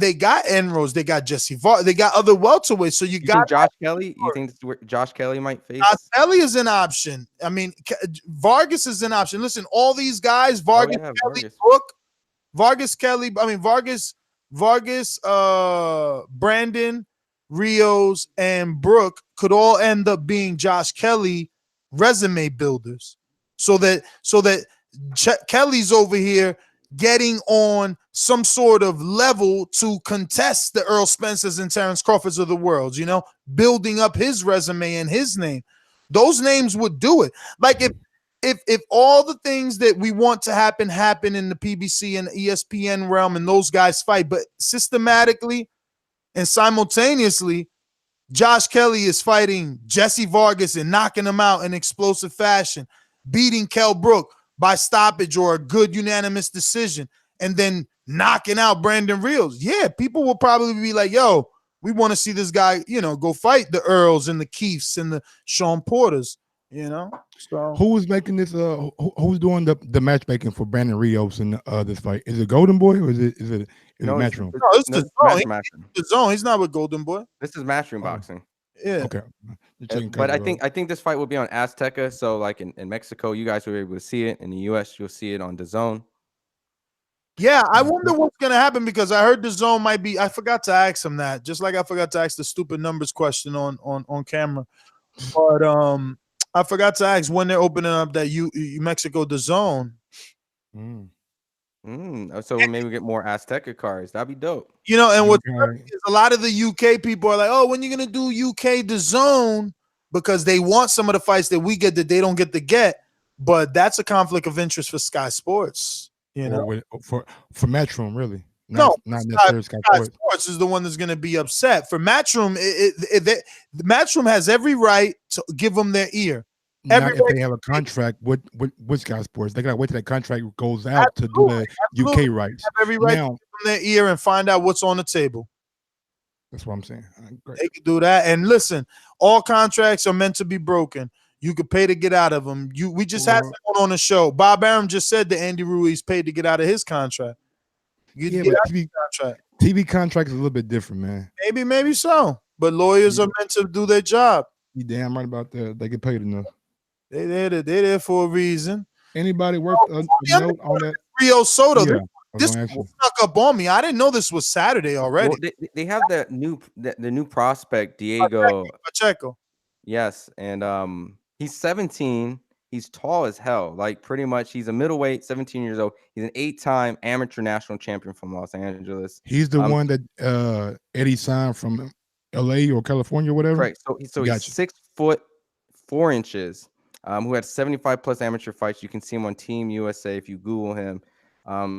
end roads. They got Jesse Vargas. They got other welterweights. So you got Josh Kelly. You think this is where Josh Kelly might face? Josh Kelly is an option. I mean, Vargas is an option. Listen, all these guys, Vargas, Kelly, Brooke, Vargas, Kelly. I mean, Vargas, Brandon, Rios, and Brooke could all end up being Josh Kelly resume builders. So that Kelly's over here getting on some sort of level to contest the Earl Spencers and Terence Crawfords of the world, building up his resume and his name. Those names would do it. Like, if all the things that we want to happen in the PBC and ESPN realm and those guys fight, but systematically and simultaneously, Josh Kelly is fighting Jesse Vargas and knocking him out in explosive fashion, beating Kell Brook by stoppage or a good unanimous decision, and then knocking out Brandon Rios. Yeah, people will probably be like, yo, we want to see this guy, go fight the Earls and the Keefs and the Sean Porters, So who was making this? Who's doing the matchmaking for Brandon Rios in this fight? Is it Golden Boy or is it Matchroom? No, it's the zone. The zone. He's not with Golden Boy. This is Matchroom boxing. Yeah. Okay. But I think this fight will be on Azteca. So like in Mexico, you guys will be able to see it. In the US, you'll see it on DAZN. Yeah, I wonder what's gonna happen, because I heard DAZN might be. I forgot to ask him that, just like I forgot to ask the stupid numbers question on camera. But I forgot to ask when they're opening up that Mexico DAZN. So maybe we get more Azteca cards. That'd be dope. And what's is a lot of the UK people are like, oh, when you're gonna do UK DAZN, because they want some of the fights that we get that they don't get to get. But that's a conflict of interest for Sky Sports. For Matchroom, really. Not necessarily Sky Sports is the one that's going to be upset. For Matchroom, Matchroom has every right to give them their ear. Not if they have a contract with Sky Sports. They got to wait till that contract goes out to do the UK rights. Have every right to give them their ear and find out what's on the table. That's what I'm saying. They can do that. And listen, all contracts are meant to be broken. You could pay to get out of him. We just had someone on the show. Bob Arum just said that Andy Ruiz paid to get out of his contract. Yeah, but TV contract is a little bit different, man. Maybe so. But lawyers are meant to do their job. You damn right about that. They get paid enough. They're there for a reason. Anybody worth a note on that? Rios Soto. Yeah, This snuck up on me. I didn't know this was Saturday already. Well, they have the new prospect Diego Pacheco. Yes, and he's 17. He's tall as hell. Like pretty much, he's a middleweight, 17 years old. He's an 8-time amateur national champion from Los Angeles. He's the one that Eddie signed from LA or California or whatever. Right. So he's 6 foot 4 inches. Who had 75 plus amateur fights. You can see him on Team USA if you Google him.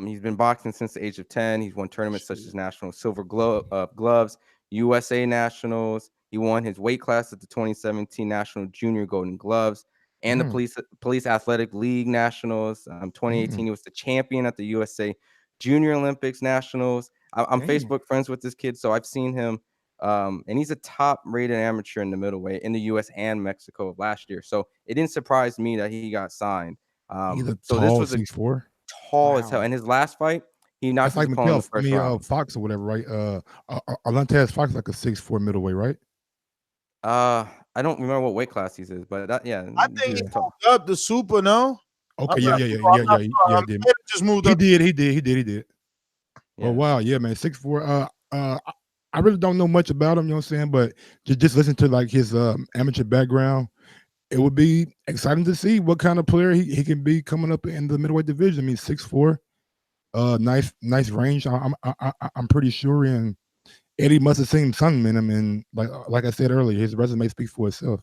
He's been boxing since the age of 10. He's won tournaments such as National Silver Gloves, USA Nationals. He won his weight class at the 2017 National Junior Golden Gloves and the Police Athletic League Nationals. 2018, he was the champion at the USA Junior Olympics Nationals. I'm Facebook friends with this kid, so I've seen him. And he's a top-rated amateur in the middleweight in the U.S. and Mexico last year. So it didn't surprise me that he got signed. So this was 6'4", tall as hell. And his last fight, he knocked his opponent in the first round. Fox or whatever, right? Arlantes Fox like a 6'4" middleweight, right? I don't remember what weight class he's in, but I think he moved up the super. No. Okay, yeah. Just moved up. He did. Yeah. Oh wow, yeah, man, 6'4". I really don't know much about him, you know what I'm saying? But just listen to like his amateur background. It would be exciting to see what kind of player he can be coming up in the middleweight division. I mean, 6'4", nice range. I'm pretty sure, and Eddie must have seen something in him. And like I said earlier, his resume speaks for itself.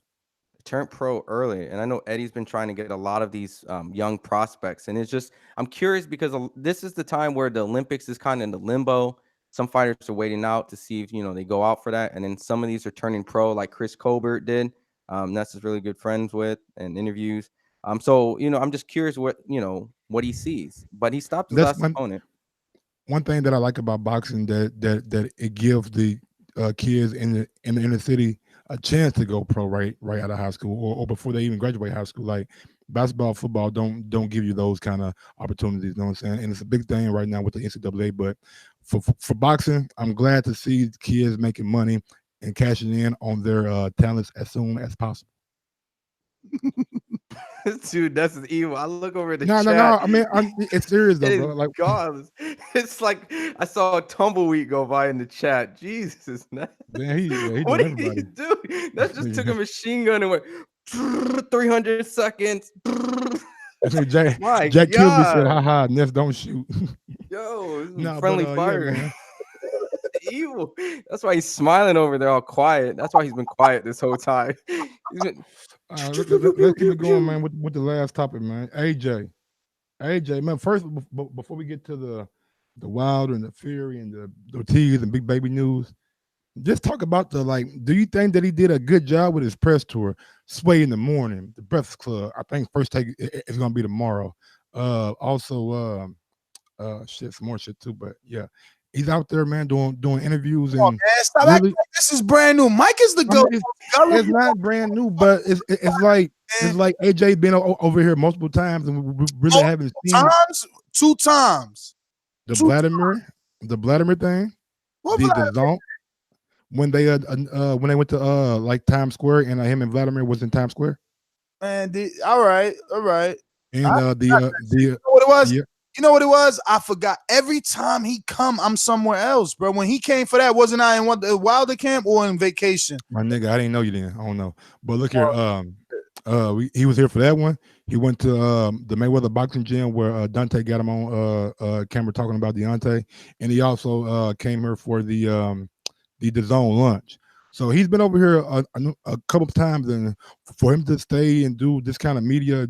Turned pro early, and I know Eddie's been trying to get a lot of these young prospects, and it's just I'm curious because this is the time where the Olympics is kind of in the limbo. Some fighters are waiting out to see if they go out for that, and then some of these are turning pro, like Chris Colbert did. That's his really good friends with and interviews. So I'm just curious what he sees, but he stopped his last opponent. One thing that I like about boxing that it gives the kids in the inner city a chance to go pro right out of high school or before they even graduate high school. Like basketball, football don't give you those kind of opportunities. You know what I'm saying? And it's a big thing right now with the NCAA. But for boxing, I'm glad to see kids making money and cashing in on their talents as soon as possible. Dude, that's evil. I look over at the chat. No. I mean, it's serious though, bro. Like, God, it's like I saw a tumbleweed go by in the chat. Jesus, man. What did he do? That just took a machine gun and went 300 seconds. Jack Kilby said, "Ha, Ness don't shoot." Yo, friendly fire. Yeah, evil. That's why he's smiling over there, all quiet. That's why he's been quiet this whole time. Let's keep it going, man. With the last topic, man. AJ, man. First, before we get to the Wilder and the Fury and the Ortiz and Big Baby news, just talk about do you think that he did a good job with his press tour? Sway in the morning, the Breakfast Club. I think first take is gonna be tomorrow. Also, some more shit too. But yeah, he's out there, man, doing interviews and. Really, this is brand new. Mike is the GOAT. It's not brand new, but it's like AJ been over here multiple times, and we really haven't seen two times. The Vladimir thing. The zone. When they went to Times Square and him and Vladimir was in Times Square. And all right. And you know what it was? Yeah. You know what it was? I forgot. Every time he come, I'm somewhere else, bro. When he came for that, wasn't I in the Wilder camp or in vacation? My nigga, I didn't know you then. I don't know. But look here, he was here for that one. He went to the Mayweather boxing gym where Dante got him on camera talking about Deontay, and he also came here for the DAZN lunch. So he's been over here a couple of times, and for him to stay and do this kind of media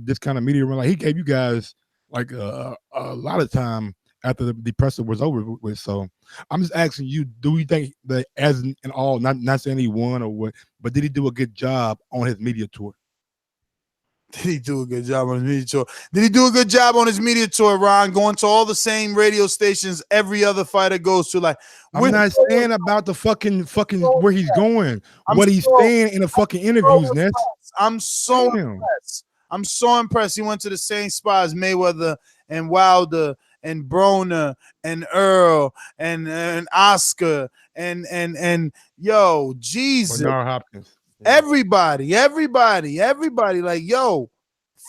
run, like he gave you guys a lot of time after the presser was over with. So I'm just asking you, do you think that as in all, not saying he won or what, but did he do a good job on his media tour? Did he do a good job on his media tour? Did he do a good job on his media tour, Ron? Going to all the same radio stations every other fighter goes to. Like, I'm not saying about the fucking where he's going. What he's saying in the fucking interviews, Ness. I'm so impressed. I'm so impressed. He went to the same spot as Mayweather and Wilder and Broner and Earl and Oscar and yo, Jesus. Bernard Hopkins. Everybody. Like, yo,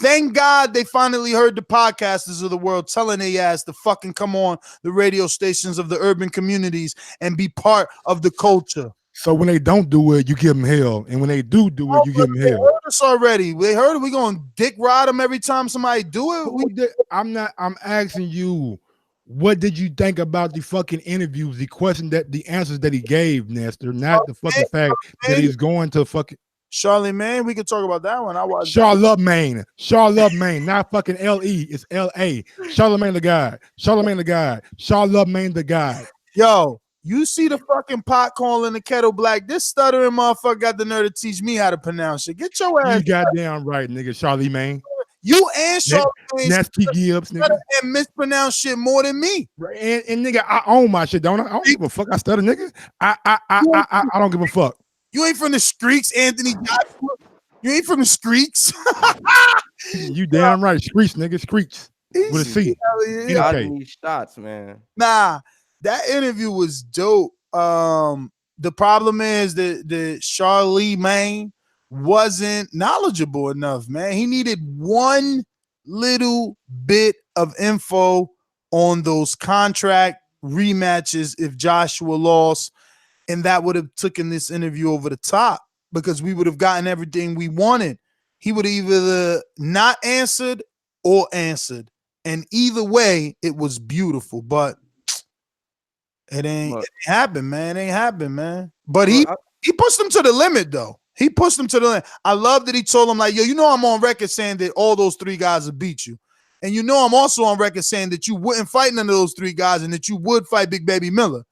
thank God they finally heard the podcasters of the world telling their ass to fucking come on the radio stations of the urban communities and be part of the culture. So when they don't do it, you give them hell. And when they do it, you give them hell. They heard us already. They heard it. We going to dick ride them every time somebody do it. I'm asking you, what did you think about the fucking interviews, the answers that he gave, Nestor, not the fucking fact that he's going to fucking Charlemagne. We can talk about that one. I watched Charlemagne, not fucking L-E, it's L-A. Charlemagne the guy. Charlemagne the guy. Yo, you see the fucking pot calling the kettle black. This stuttering motherfucker got the nerve to teach me how to pronounce it. Get your ass. You goddamn right, nigga. Charlemagne. You and Charlemagne Nasty Gibbs, nigga. And mispronounce shit more than me. And nigga, I own my shit, don't I? I don't give a fuck. I stutter, nigga. I don't give a fuck. You ain't from the streets, Anthony Joshua. You ain't from the streets. You damn right. Streets, nigga. Streets. With a C. Got these shots, man. Nah, that interview was dope. The problem is that Charlemagne wasn't knowledgeable enough, man. He needed one little bit of info on those contract rematches if Joshua lost, and that would have taken this interview over the top because we would have gotten everything we wanted. He would have either not answered or answered, and either way, it was beautiful, but it ain't happen, man. It ain't happen, man. But he pushed him to the limit, though. He pushed him to the limit. I love that he told him, like, yo, you know I'm on record saying that all those three guys will beat you. And you know I'm also on record saying that you wouldn't fight none of those three guys and that you would fight Big Baby Miller.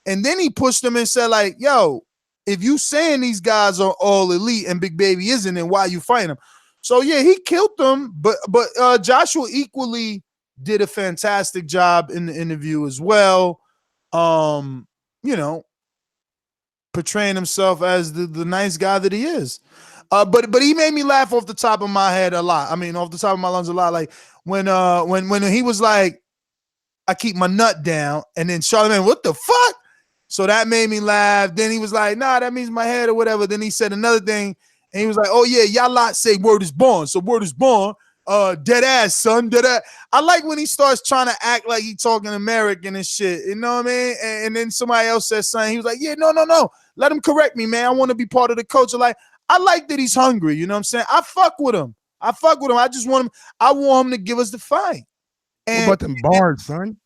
And then he pushed him and said, like, yo, if you saying these guys are all elite and Big Baby isn't, then why you fighting them? So, yeah, he killed them. But Joshua equally did a fantastic job in the interview as well. You know, portraying himself as the nice guy that he is. But he made me laugh off the top of my head a lot. I mean, off the top of my lungs a lot. Like when he was like, I keep my nut down, and then Charlemagne, what the fuck? So that made me laugh. Then he was like, nah, that means my head or whatever. Then he said another thing, and he was like, oh yeah, y'all lot say word is born. So word is born. Dead ass, son. Dead ass. I like when he starts trying to act like he talking American and shit. You know what I mean? And then somebody else says something. He was like, yeah, no. Let him correct me, man. I want to be part of the culture. Like, I like that he's hungry. You know what I'm saying? I fuck with him. I just want him. I want him to give us the fight. And what about them bars, son?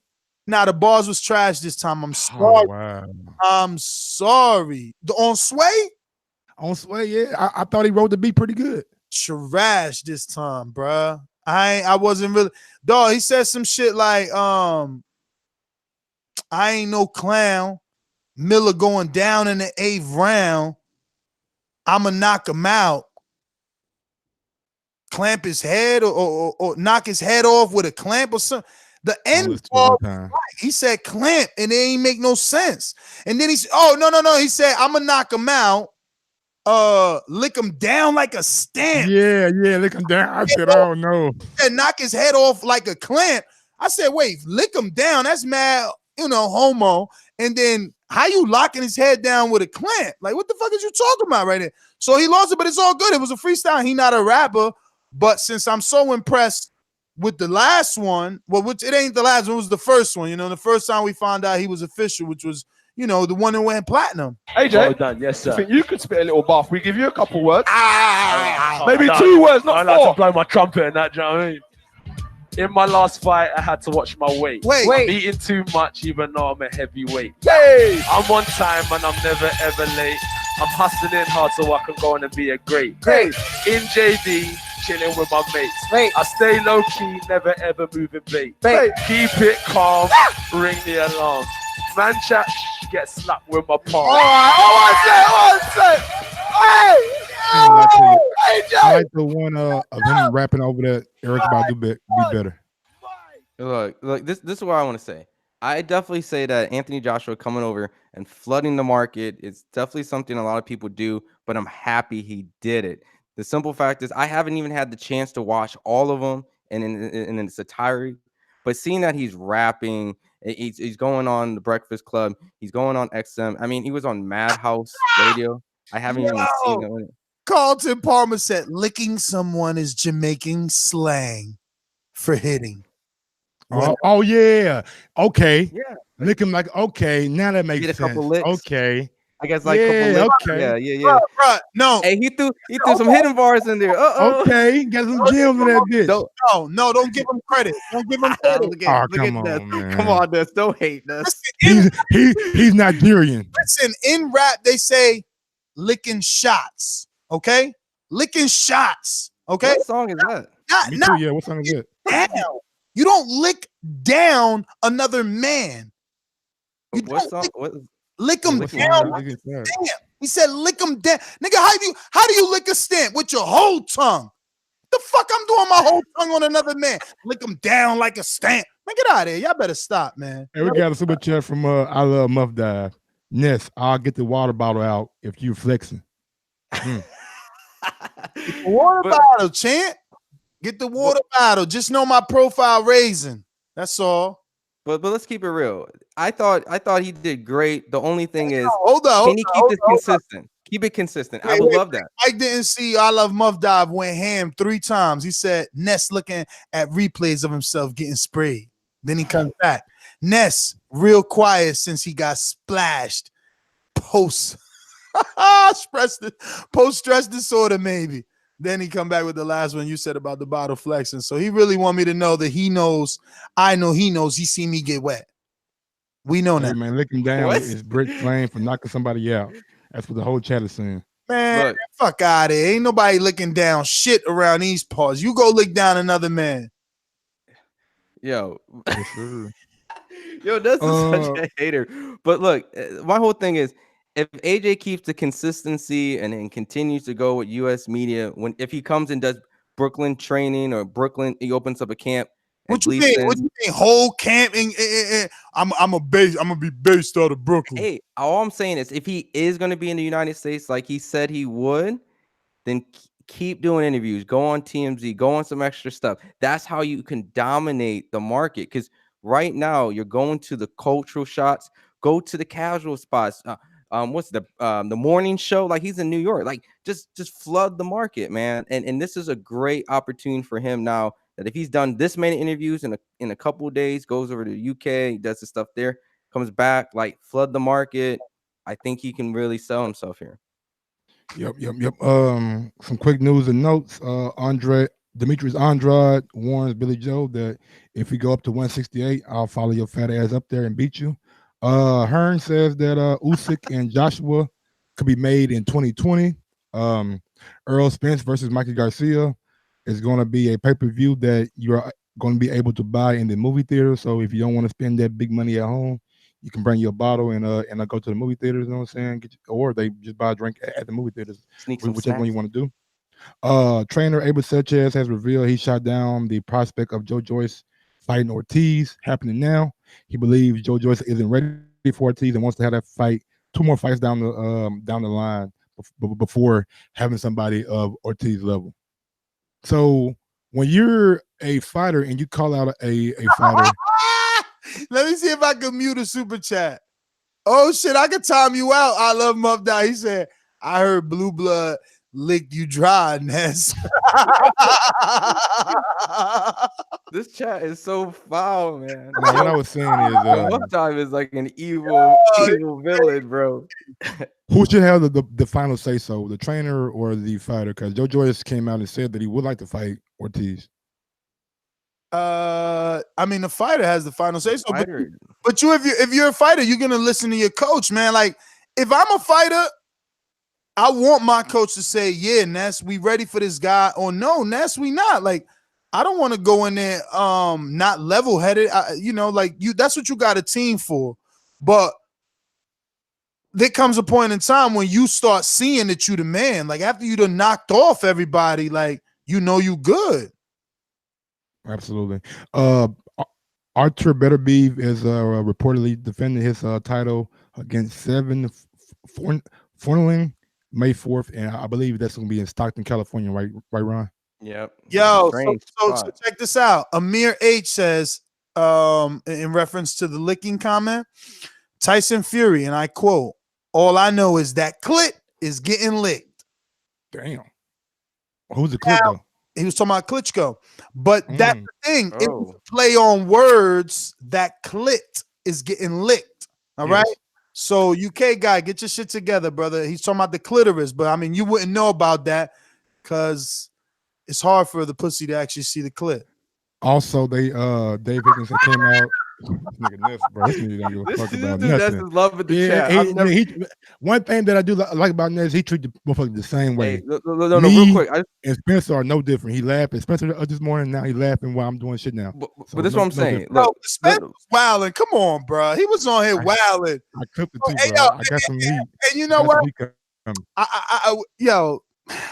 Nah, the bars was trash this time. I'm sorry. Oh, wow. I'm sorry. On Sway? On Sway, yeah. I thought he wrote the beat pretty good. Trash this time, bruh. I wasn't really. Dog, he said some shit like, I ain't no clown. Miller going down in the 8th round. I'ma knock him out. Clamp his head or knock his head off with a clamp or something. The end ball, he said clamp, and it ain't make no sense. And then he said, oh, no. He said, I'ma knock him out. Lick him down like a stamp. Yeah, lick him down. I said, oh no. And knock his head off like a clamp. I said, wait, lick him down. That's mad, homo. And then how you locking his head down with a clamp? Like, what the fuck is you talking about right there? So he lost it, but it's all good. It was a freestyle. He not a rapper. But since I'm so impressed with the last one, well, which it ain't the last one, it was the first one. The first time we found out he was official, which was, the one that went platinum. AJ, well done. Yes, sir. I think you could spit a little bar. We give you a couple words. Maybe 2 words, not 4. I like to blow my trumpet and that, do you know what I mean? In my last fight, I had to watch my weight. Wait. I'm eating too much, even though I'm a heavyweight. Hey! I'm on time and I'm never ever late. I'm hustling hard so I can go on and be a great. In JD, chilling with my mates. I stay low key, never ever moving bait. Keep it calm, ring the alarm. Man chat, get slapped with my palm. All right, one sec. Hey, Joe. like the one of him rapping over that Eric about to be better. Look, this is what I want to say. I definitely say that Anthony Joshua coming over and flooding the market is definitely something a lot of people do, but I'm happy he did it. The simple fact is I haven't even had the chance to watch all of them and in its entirety, but seeing that he's rapping, he's going on the Breakfast Club, he's going on XM. I mean, he was on Madhouse Radio. I haven't even seen it. Carlton Palmer said licking someone is Jamaican slang for hitting. Oh yeah. Okay. Yeah. Lick him like okay. Now that makes Get a sense. couple licks. Okay. I guess like a couple licks. Okay. Yeah. Bruh, no. Hey, he threw some hidden bars in there. Okay. Got some gems in that bitch. No, don't give him credit. Don't give him credit. Look at this. Man. Come on, this. Don't hate this. He's Nigerian. Listen, in rap, they say licking shots. Okay? Licking shots. Okay? What song is that? Me too, yeah. What song is it? Down. You don't lick down another man. You What song? lick him down. Damn. He said lick him down. Nigga, how do you lick a stamp with your whole tongue? The fuck I'm doing my whole tongue on another man? Lick him down like a stamp. Man, get out of here. Y'all better stop, man. Hey, we got a super chat from I Love Muff Dive. Ness, I'll get the water bottle out if you flexing. Water bottle, champ. Get the water bottle. Just know my profile raising. That's all. But let's keep it real. I thought he did great. The only thing is, hold on. Can he keep this consistent? Keep it consistent. I would love that. I didn't see I Love Muff Dive went ham 3 times. He said Ness looking at replays of himself getting sprayed. Then he comes back. Ness real quiet since he got splashed post stress disorder maybe. Then he come back with the last one you said about the bottle flexing. So he really want me to know that he knows. I know he knows. He seen me get wet. We know that. Man, licking down is Brick Flame for knocking somebody out. That's what the whole chat is saying. Man, fuck out of here. Ain't nobody licking down shit around these parts. You go lick down another man. Yo. Yo, this is such a hater. But look, my whole thing is, if AJ keeps the consistency and continues to go with U.S. media, if he comes and does Brooklyn training or Brooklyn, he opens up a camp. What you mean? What you mean? Whole camp? I'm gonna be based out of Brooklyn. Hey, all I'm saying is, if he is going to be in the United States, like he said he would, then keep doing interviews. Go on TMZ. Go on some extra stuff. That's how you can dominate the market. Because right now you're going to the cultural shots. Go to the casual spots. What's the morning show? Like, he's in New York. Like, just flood the market, man. And this is a great opportunity for him now, that if he's done this many interviews in a couple of days, goes over to the UK, does the stuff there, comes back, like, flood the market. I think he can really sell himself here. Yep. Some quick news and notes. Demetrius Andrade warns Billy Joe that if we go up to 168, I'll follow your fat ass up there and beat you. Hearn says that Usyk and Joshua could be made in 2020. Errol Spence versus Mikey Garcia is going to be a pay-per-view that you're going to be able to buy in the movie theater. So if you don't want to spend that big money at home, you can bring your bottle and go to the movie theaters. You know what I'm saying? Or they just buy a drink at the movie theaters. Whichever one you want to do. Trainer Abel Sanchez has revealed he shot down the prospect of Joyce fighting Ortiz, happening now. He believes Joyce isn't ready for Ortiz and wants to have that fight, 2 more fights down the line before having somebody of Ortiz level. So when you're a fighter and you call out a fighter, let me see if I can mute a super chat. Oh shit, I can time you out. I love Muff Down. He said, I heard Blue Blood licked you dry, Ness. This chat is so foul, man. No, what I was saying is Muff Time is like an evil villain, bro. Who should have the final say so, the trainer or the fighter? Because Joyce came out and said that he would like to fight Ortiz. I mean, the fighter has the final say so. But you, if you're a fighter, you're gonna listen to your coach, man. Like, if I'm a fighter, I want my coach to say, yeah, Ness, we ready for this guy, or no, Ness, we not. Like, I don't want to go in there not level-headed. Like, that's what you got a team for. But there comes a point in time when you start seeing that you the man. Like after you done knocked off everybody, like you know you good. Absolutely. Archer Betterbeef is reportedly defending his title against Fornelling May 4th, and I believe that's going to be in Stockton, California, right, Ron? Yep. Yo, so check this out. Amir H says, in reference to the licking comment, Tyson Fury, and I quote, "All I know is that clit is getting licked." Damn. Who's the clit though? He was talking about Klitschko, but that's the thing. It was a play on words. That clit is getting licked. All right. So UK guy, get your shit together, brother. He's talking about the clitoris, but I mean, you wouldn't know about that because it's hard for the pussy to actually see the clit. Also, they Dave Higgins came out. Nigga nuts, bro. This nigga don't give a fuck about nothing. That's his love with the chat. One thing that I do like about Ness, he treat the motherfucker the same way. Hey, no, real quick. And Spencer are no different. He laughed at Spencer this morning. Now he laughing while I'm doing shit now. But this is what I'm saying. Look, Spencer was wilding. Come on, bro. He was on here wilding. I clipped it too, bro. I got some heat. And you know what? Yo,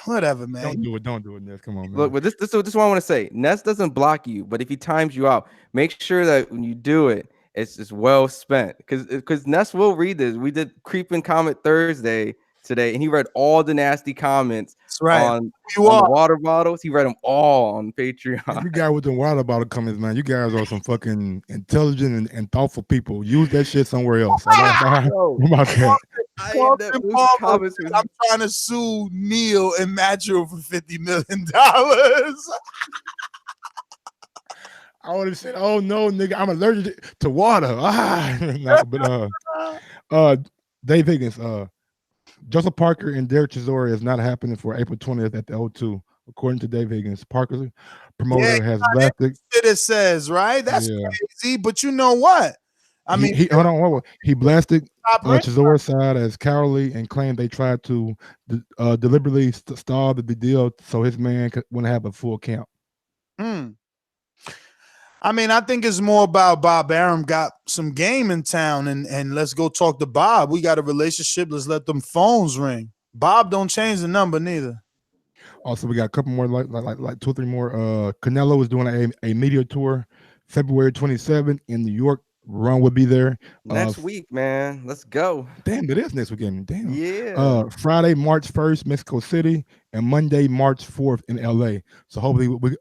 whatever, man. Don't do it, Ness. Come on, man. Look, but this is what I want to say. Ness doesn't block you, but if he times you out, make sure that when you do it, it's just well spent. Because Ness will read this. We did Creeping Comment Thursday today, and he read all the nasty comments on the water bottles. He read them all on Patreon. You guys with the water bottle comments, man. You guys are some fucking intelligent and thoughtful people. Use that shit somewhere else. I'm trying to sue Neil and Matchroom for $50 million. I would have said, "Oh no, nigga, I'm allergic to water." No, but Dave Higgins, Joseph Parker and Derek Chisora is not happening for April 20th at the O2, according to Dave Higgins. Parker's promoter has blasted. It says right. That's crazy, but you know what? I mean, hold on. He blasted Chisora's side as cowardly and claimed they tried to deliberately stall the deal so his man wouldn't have a full count. I mean, I think it's more about Bob Arum got some game in town, and let's go talk to Bob. We got a relationship. Let's let them phones ring. Bob don't change the number neither. Also, we got a couple more, like 2 or 3 more. Canelo is doing a media tour February 27th in New York. Ron will be there next week, man. Let's go. Damn, it is next weekend. Damn. Yeah. Friday, March 1st, Mexico City, and Monday, March 4th in LA. So hopefully we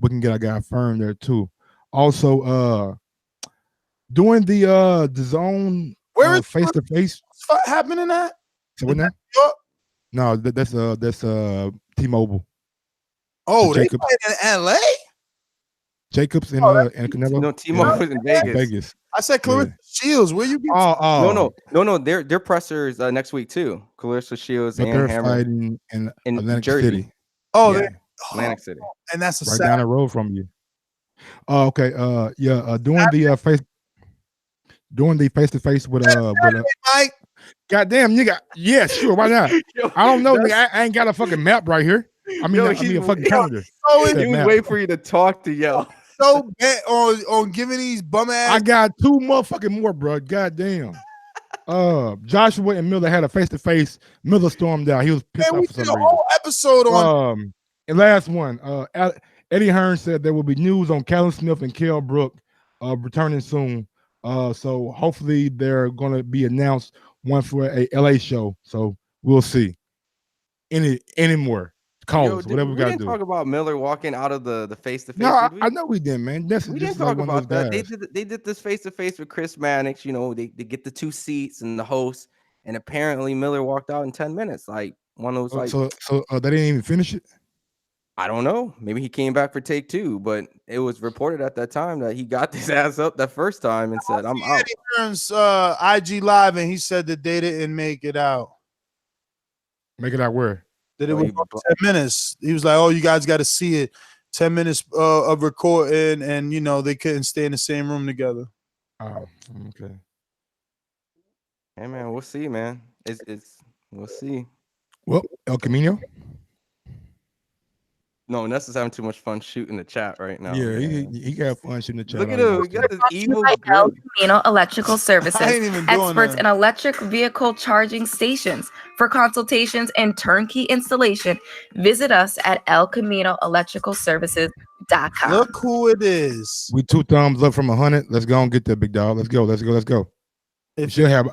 can get our guy firm there too. Also, doing the DAZN where is face to face. What's happening at? So what now? No, that's T-Mobile. Oh, they playing in LA? Jacobs and Canelo. No, T-Mobile in Vegas. I said Clarissa Shields. Where you get? No. Their pressers next week too. Clarissa Shields but and they're Hammer fighting in Atlantic Jersey. City. Oh, yeah. Atlantic City. And that's right down the road from you. Okay. Doing the face to face with Mike. Goddamn nigga. Yeah, sure. Why not? I don't know. Nigga, I ain't got a fucking map right here. I mean a fucking calendar. He was waiting for you to talk to yo. So bet on giving these bum ass. I got 2 motherfucking more, bro. Goddamn. Joshua and Miller had a face to face. Miller stormed out. He was pissed off for some reason. Whole episode on. And last one. Eddie Hearn said there will be news on Callum Smith and Kell Brook returning soon. So hopefully they're going to be announced one for a LA show. So we'll see. Any more calls, whatever we got to do. We didn't talk about Miller walking out of the face to face. No, I know we didn't, man. We didn't talk about that. They did this face to face with Chris Mannix. You know, they get the 2 seats and the host, and apparently Miller walked out in 10 minutes. Like one of those. So they didn't even finish it. I don't know. Maybe he came back for take 2, but it was reported at that time that he got his ass up that first time and said, "I'm out." Eddie Hearn's IG live, and he said that they didn't make it out. Make it out where? That it was 10 minutes. He was like, "Oh, you guys got to see it." 10 minutes of recording, and you know they couldn't stay in the same room together. Oh, okay. Hey man, we'll see, man. We'll see. Well, El Camino. No, Nessa's having too much fun shooting the chat right now. Yeah, man. he got fun shooting the chat. Look at him. He got this evil By El grin. Camino Electrical Services, I ain't even doing experts that. in electric vehicle charging stations. For consultations and turnkey installation, visit us at elcaminoelectricalservices.com. Look who it is. We 2 thumbs up from 100. Let's go and get that, big dog. Let's go. Let's go. Let's go. We If should have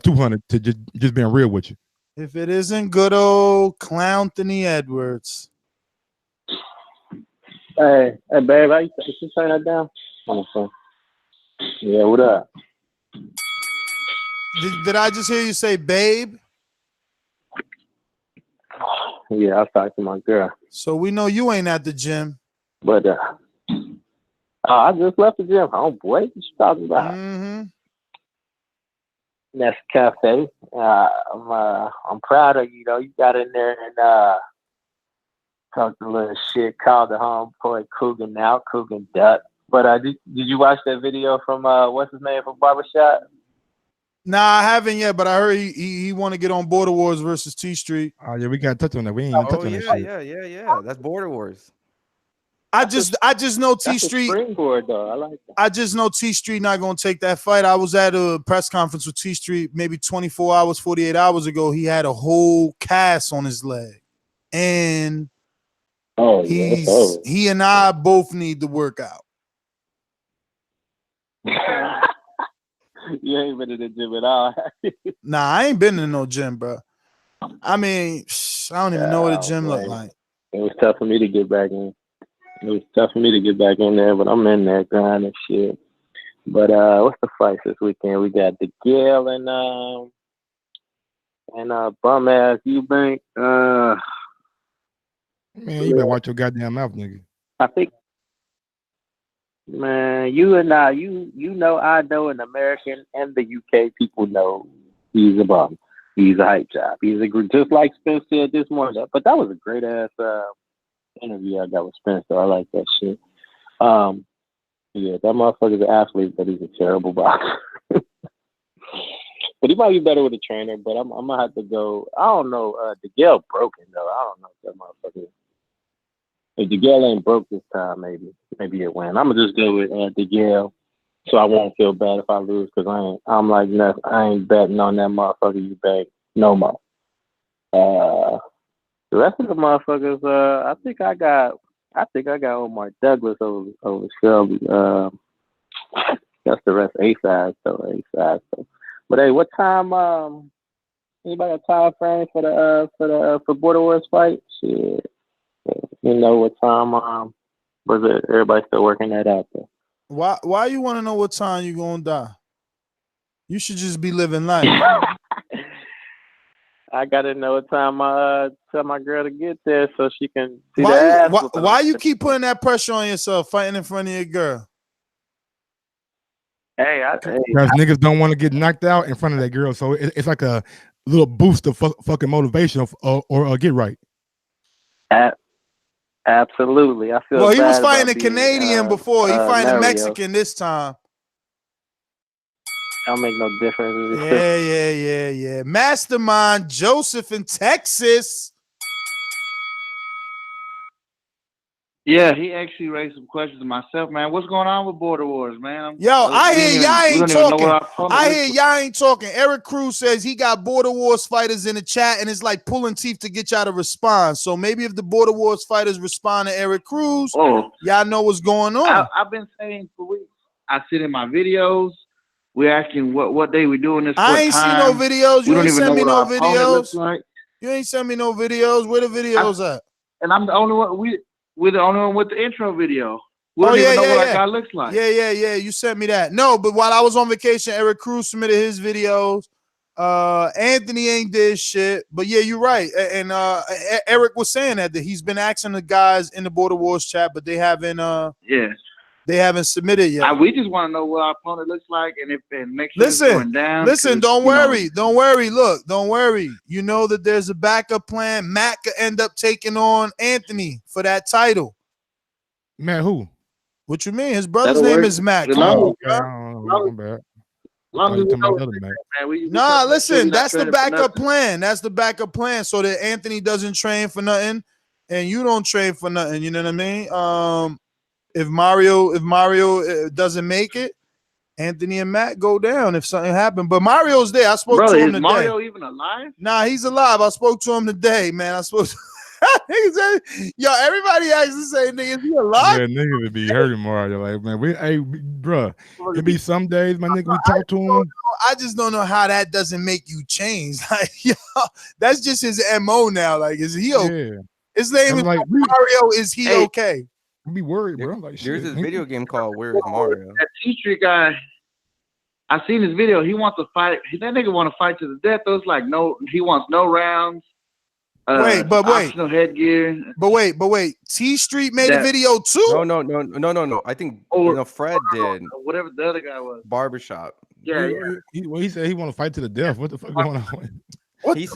200 to just being real with you. If it isn't good old Clownthony Edwards. Hey, babe, how you turn that down? Yeah, what up? Did I just hear you say babe? Yeah, I was talking to my girl. So we know you ain't at the gym. But I just left the gym. Homeboy, what you talking about? Mm-hmm. That's Cafe. I'm proud of you, though. You got in there and talked a little shit, called the homeboy Coogan out, Coogan Duck. But did you watch that video from what's his name from Barbershop? Nah, I haven't yet, but I heard he want to get on Border Wars versus T Street. Oh yeah, we got to touch on that. We ain't even touch on that shit. Yeah. That's Border Wars. I just know T Street. Springboard though, I like that. I just know T Street not gonna take that fight. I was at a press conference with T Street maybe 24 hours, 48 hours ago. He had a whole cast on his leg, and he and I both need to work out. You ain't been in the gym at all. Nah, I ain't been in no gym, bro. I mean, I don't even know what a gym look like. It was tough for me to get back in. It was tough for me to get back in there, but I'm in there grinding shit. But what's the fights this weekend? We got Degale and bum ass Eubank. Man, you better watch your goddamn mouth, nigga. I think, man, you and I, you know, I know, and American and the UK people know he's a bum. He's a hype job. He's a just like Spence said this morning. But that was a great ass interview I got with Spence. So I like that shit. Yeah, that motherfucker's an athlete, but he's a terrible boxer. But he might be better with a trainer. But I'm gonna have to go. I don't know. Degale broken though. I don't know if that motherfucker. If Degale ain't broke this time, maybe it win. I'm gonna just go with Degale, so I won't feel bad if I lose, because I'm like Ness. I ain't betting on that motherfucker you bet no more. The rest of the motherfuckers, I think I got Omar Douglas over Selby. That's the rest. A sides though. But hey, what time? Anybody got time frame for the Border Wars fight? Shit. You know what time was it? Everybody still working that out there. Why you want to know what time you gonna die? You should just be living life. I gotta know what time tell my girl to get there so she can see the ass. Why you keep putting that pressure on yourself, fighting in front of your girl? Because niggas don't want to get knocked out in front of that girl, so it's like a little boost of fucking motivation or get right. Absolutely, I feel. Well, he was bad fighting a about being, Canadian before. He fighting a Rios. Mexican this time. Don't make no difference. Yeah. Mastermind Joseph in Texas. Yeah, he actually raised some questions to myself, man. What's going on with Border Wars, man? I hear y'all ain't talking. I hear is. y'all ain't talking. Eric Cruz says he got Border Wars fighters in the chat, and it's like pulling teeth to get y'all to respond. So maybe if the Border Wars fighters respond to Eric Cruz, y'all know what's going on. I've been saying for weeks. I sit in my videos. We're asking what day we doing this. I ain't seen no videos. You ain't send me no videos. Like. You ain't send me no videos. Where the videos at? And I'm the only one. We're the only one with the intro video. We don't even know what our guy looks like. Yeah. You sent me that. No, but while I was on vacation, Eric Cruz submitted his videos. Anthony ain't did shit. But yeah, you're right. And Eric was saying that he's been asking the guys in the Border Wars chat, but they haven't they haven't submitted yet. We just want to know what our opponent looks like, and if make sure it's going down. Listen, don't worry. Look, don't worry. You know that there's a backup plan. Matt could end up taking on Anthony for that title. Matt who? What you mean? His brother's name is Matt. Listen, that's the backup plan. That's the backup plan so that Anthony doesn't train for nothing. and you don't train for nothing. You know what I mean? If Mario doesn't make it, Anthony and Matt go down if something happened. But Mario's there. I spoke to him today. Is Mario even alive? Nah, he's alive. I spoke to him today, man. I spoke to yo, everybody asks the same thing. Is he alive? Yeah, niggas would be hurting Mario. Like, man, bruh, it be some days, my nigga, we talk to him. I just don't know how that doesn't make you change. Like, yo, that's just his MO now. Like, is he okay? Yeah. His name is like, Mario. Is he okay? Be worried, bro. Like, there's this video game called Where Is Mario? That T-Street guy, I seen his video. He wants to fight. That nigga want to fight to the death. Those like no, he wants no rounds. Wait. Optional headgear. But wait. T Street made a video too. No. I think Fred did. Whatever the other guy was. Barbershop. Yeah. He said he want to fight to the death. What the fuck going on? He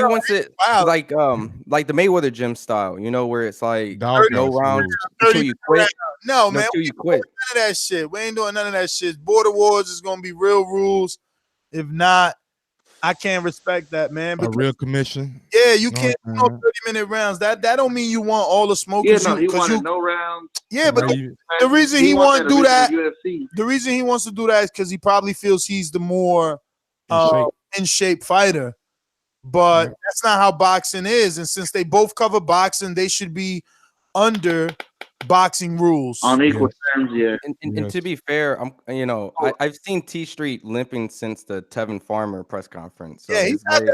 wants it like the Mayweather gym style, you know, where it's like no rounds until you quit. No, man, until you quit. None of that shit. We ain't doing none of that shit. Border Wars is gonna be real rules. If not, I can't respect that, man. A real commission. Yeah, you can't do no 30-minute rounds. That don't mean you want all the smoke. Yeah, no, he wanted no rounds. Yeah, but the reason he wants to do that, the reason he wants to do that is because he probably feels he's the more in shape fighter. But that's not how boxing is. And since they both cover boxing, they should be under boxing rules on equal terms. Yeah. And to be fair, I've seen T Street limping since the Tevin Farmer press conference. So yeah, he's had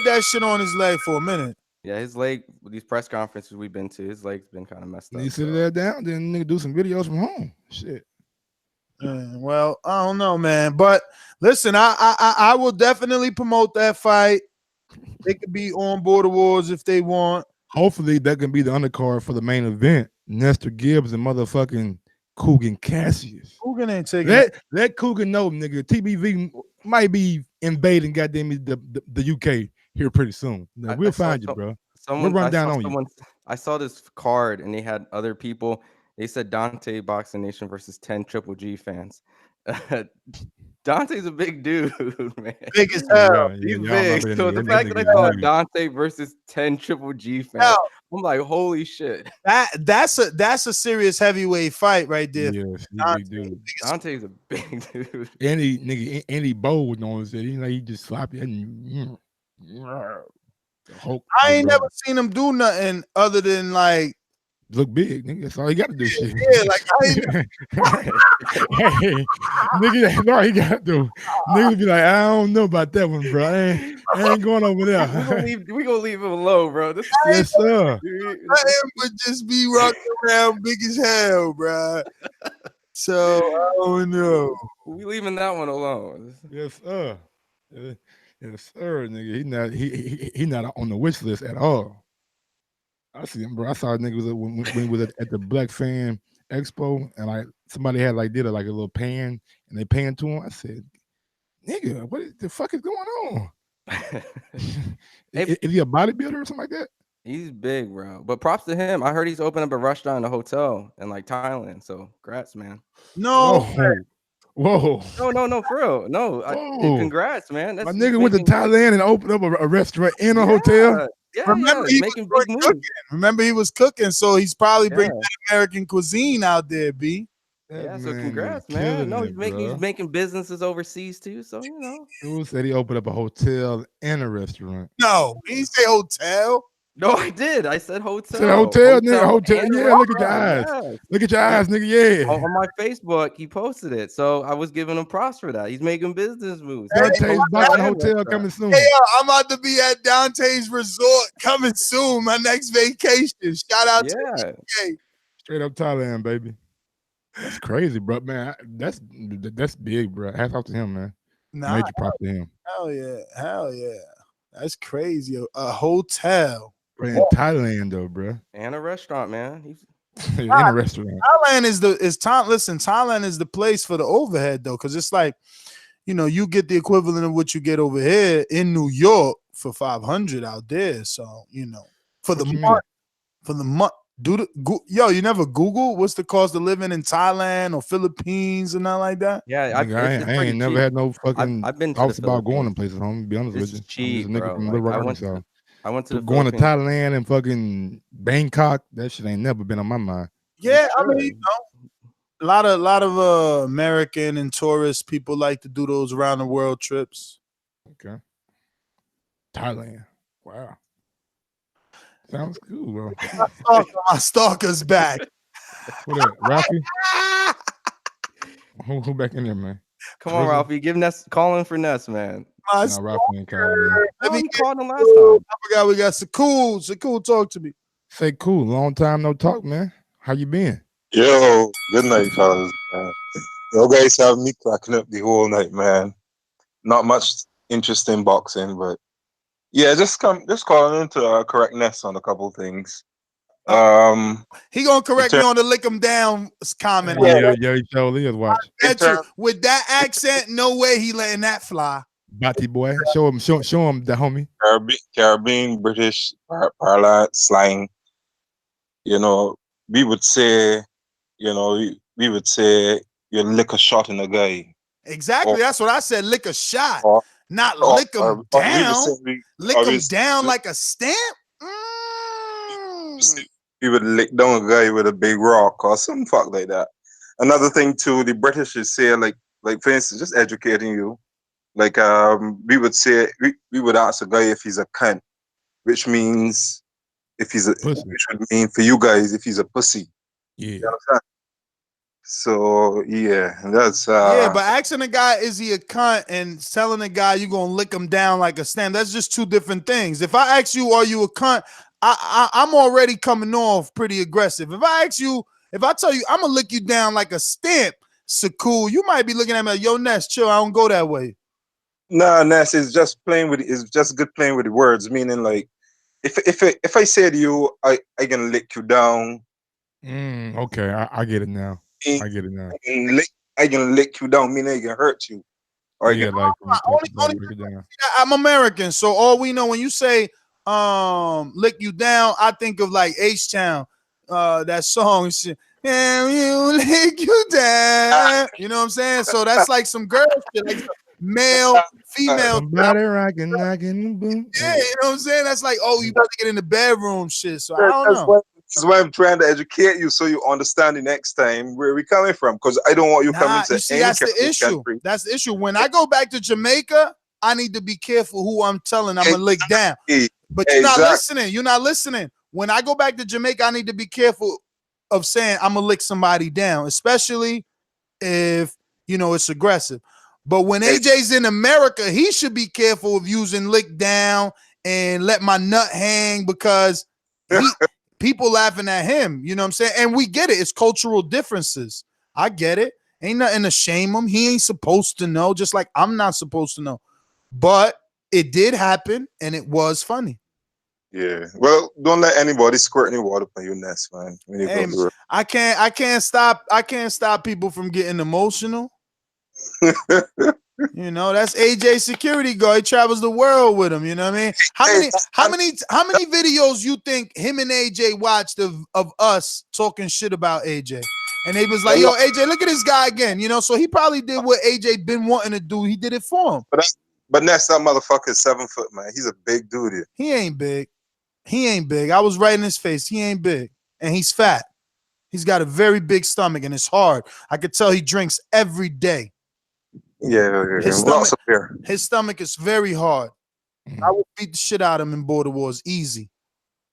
that shit on his leg for a minute. Yeah, his leg, these press conferences we've been to, his leg's been kind of messed up. You sit there down, then nigga do some videos from home. Shit. Well, I don't know, man. But listen, I will definitely promote that fight. They could be on Border Wars if they want. Hopefully that can be the undercard for the main event. Nestor Gibbs and motherfucking Coogan Cassius. Coogan ain't taking let Coogan know, nigga. TBV might be invading goddamn the UK here pretty soon. Now, we'll find you, bro. We'll run down on you. I saw this card and they had other people. They said Dante Boxing Nation versus 10 Triple G fans. Dante's a big dude, man. Big as hell. He's big. So the fact that I saw Dante versus 10 Triple G fans, I'm like, holy shit. That's a serious heavyweight fight right there. Yes, big dude. Dante's a big dude. Any bold knows that he just sloppy. I ain't never seen him do nothing other than like look big, nigga. That's all he got to do. Shit. Yeah, like hey, nigga, that's all he got to do. Nigga be like, I don't know about that one, bro. I ain't going over there. we gonna leave him alone, bro. Yes, sir. I would just be rocking around big as hell, bro. So I don't know. We leaving that one alone. Yes, sir. Yes, sir, nigga. He not on the wish list at all. I see him, bro. I saw a nigga when he was at the Black Fan Expo, and like somebody had did a little pan, and they panned to him. I said, "Nigga, what the fuck is going on? Is he a bodybuilder or something like that?" He's big, bro. But props to him. I heard he's opened up a restaurant in a hotel in Thailand. So, congrats, man. No. Whoa. No, for real. No, congrats, man. My nigga went to Thailand and opened up a restaurant in a hotel. Yeah, remember, he making big moves. Remember, he was cooking, so he's probably bringing that American cuisine out there, B. Yeah, so congrats, man. No, he's making businesses overseas too. So Who said he opened up a hotel and a restaurant? No, he didn't say hotel. No, I did. I said hotel. Said hotel, nigga. Hotel. Yeah, look at your eyes. Yeah. Look at your eyes, nigga. Yeah. On my Facebook, he posted it. So I was giving him props for that. He's making business moves. Dante's Boxing Hotel coming soon. Hey, I'm about to be at Dante's Resort coming soon. My next vacation. Shout out to DK. Straight up Thailand, baby. That's crazy, bro. Man, that's big, bro. Hats off to him, man. Major props to him. Hell yeah. That's crazy. A hotel. In Thailand, though, bro. And a restaurant, man. In a restaurant. Thailand Thailand is the place for the overhead, though, because it's like, you get the equivalent of what you get over here in New York for $500 out there. So, for the month. You never Google what's the cost of living in Thailand or Philippines or nothing like that? Yeah, I ain't never had no fucking I've been thoughts about going to places. I'm gonna be honest with you. Cheap, I'm just a nigga from Little Rock, Arkansas. I went to the going to Philippines. Thailand and fucking Bangkok. That shit ain't never been on my mind. Yeah, I mean, you know, a lot of American and tourist people like to do those around the world trips. Okay. Thailand. Wow. Sounds cool, bro. My stalker's back. What up, Ralphie? Who back in there, man? Come on, Ralphie. Give Ness, call in for Ness, man. My No, Ralphie ain't calling, man. Oh, he called him last time. I forgot we got Sakul. Talk to me. Say cool. Long time no talk, man. How you been? Yo, good night, fellas. You guys have me cracking up the whole night, man. Not much interest in boxing, but yeah, just calling into correctness on a couple things. He gonna correct me on the lick him down comment. Yeah, he totally is. Watch. With that accent, no way he letting that fly. Batty boy, show him the homie. Caribbean, British parlance, slang. You know, we would say, you lick a shot in a guy. Exactly, that's what I said. Lick a shot, not lick him down. Lick him down like a stamp. We would lick down a guy with a big rock or some fuck like that. Another thing too, the British would say like for instance, just educating you. Like we would say we would ask a guy if he's a cunt, which means which would mean for you guys if he's a pussy. Yeah. You understand? So yeah, that's yeah, but asking a guy is he a cunt and telling a guy you gonna lick him down like a stamp, that's just two different things. If I ask you, are you a cunt? I'm already coming off pretty aggressive. If I tell you I'm gonna lick you down like a stamp, so cool, you might be looking at me like, yo, Ness, chill, I don't go that way. Nah, Ness is just it's just good playing with the words, meaning like if I say to you, I can lick you down. Okay, I get it now. I get it now. I can lick you down, meaning I can hurt you. Or yeah, I'm American, so all we know when you say lick you down, I think of like H-Town, that song shit. Can you lick you down? You know what I'm saying? So that's like some girl shit, like male, female. Somebody rocking. Yeah, you know what I'm saying? That's like, oh, you about to get in the bedroom shit. So I don't know. That's why I'm trying to educate you so you understand the next time where we coming from. Because I don't want you coming to any that's the issue. country. That's the issue. When I go back to Jamaica, I need to be careful who I'm telling I'm gonna lick down. But you're not listening. You're not listening. When I go back to Jamaica, I need to be careful of saying I'm gonna lick somebody down, especially if it's aggressive. But when AJ's in America, he should be careful of using lick down and let my nut hang because people laughing at him. You know what I'm saying? And we get it. It's cultural differences. I get it. Ain't nothing to shame him. He ain't supposed to know, just like I'm not supposed to know. But it did happen, and it was funny. Yeah. Well, don't let anybody squirt any water on your nest, man. Hey, I can't stop people from getting emotional. That's AJ security guard. He travels the world with him. You know what I mean? How many videos you think him and AJ watched of us talking shit about AJ? And they was like, yo, AJ, look at this guy again. So he probably did what AJ been wanting to do. He did it for him. But Ness, that motherfucker is 7 foot, man. He's a big dude. He ain't big. I was right in his face. He ain't big. And he's fat. He's got a very big stomach and it's hard. I could tell he drinks every day. Yeah. His stomach is very hard. I would beat the shit out of him in border wars easy.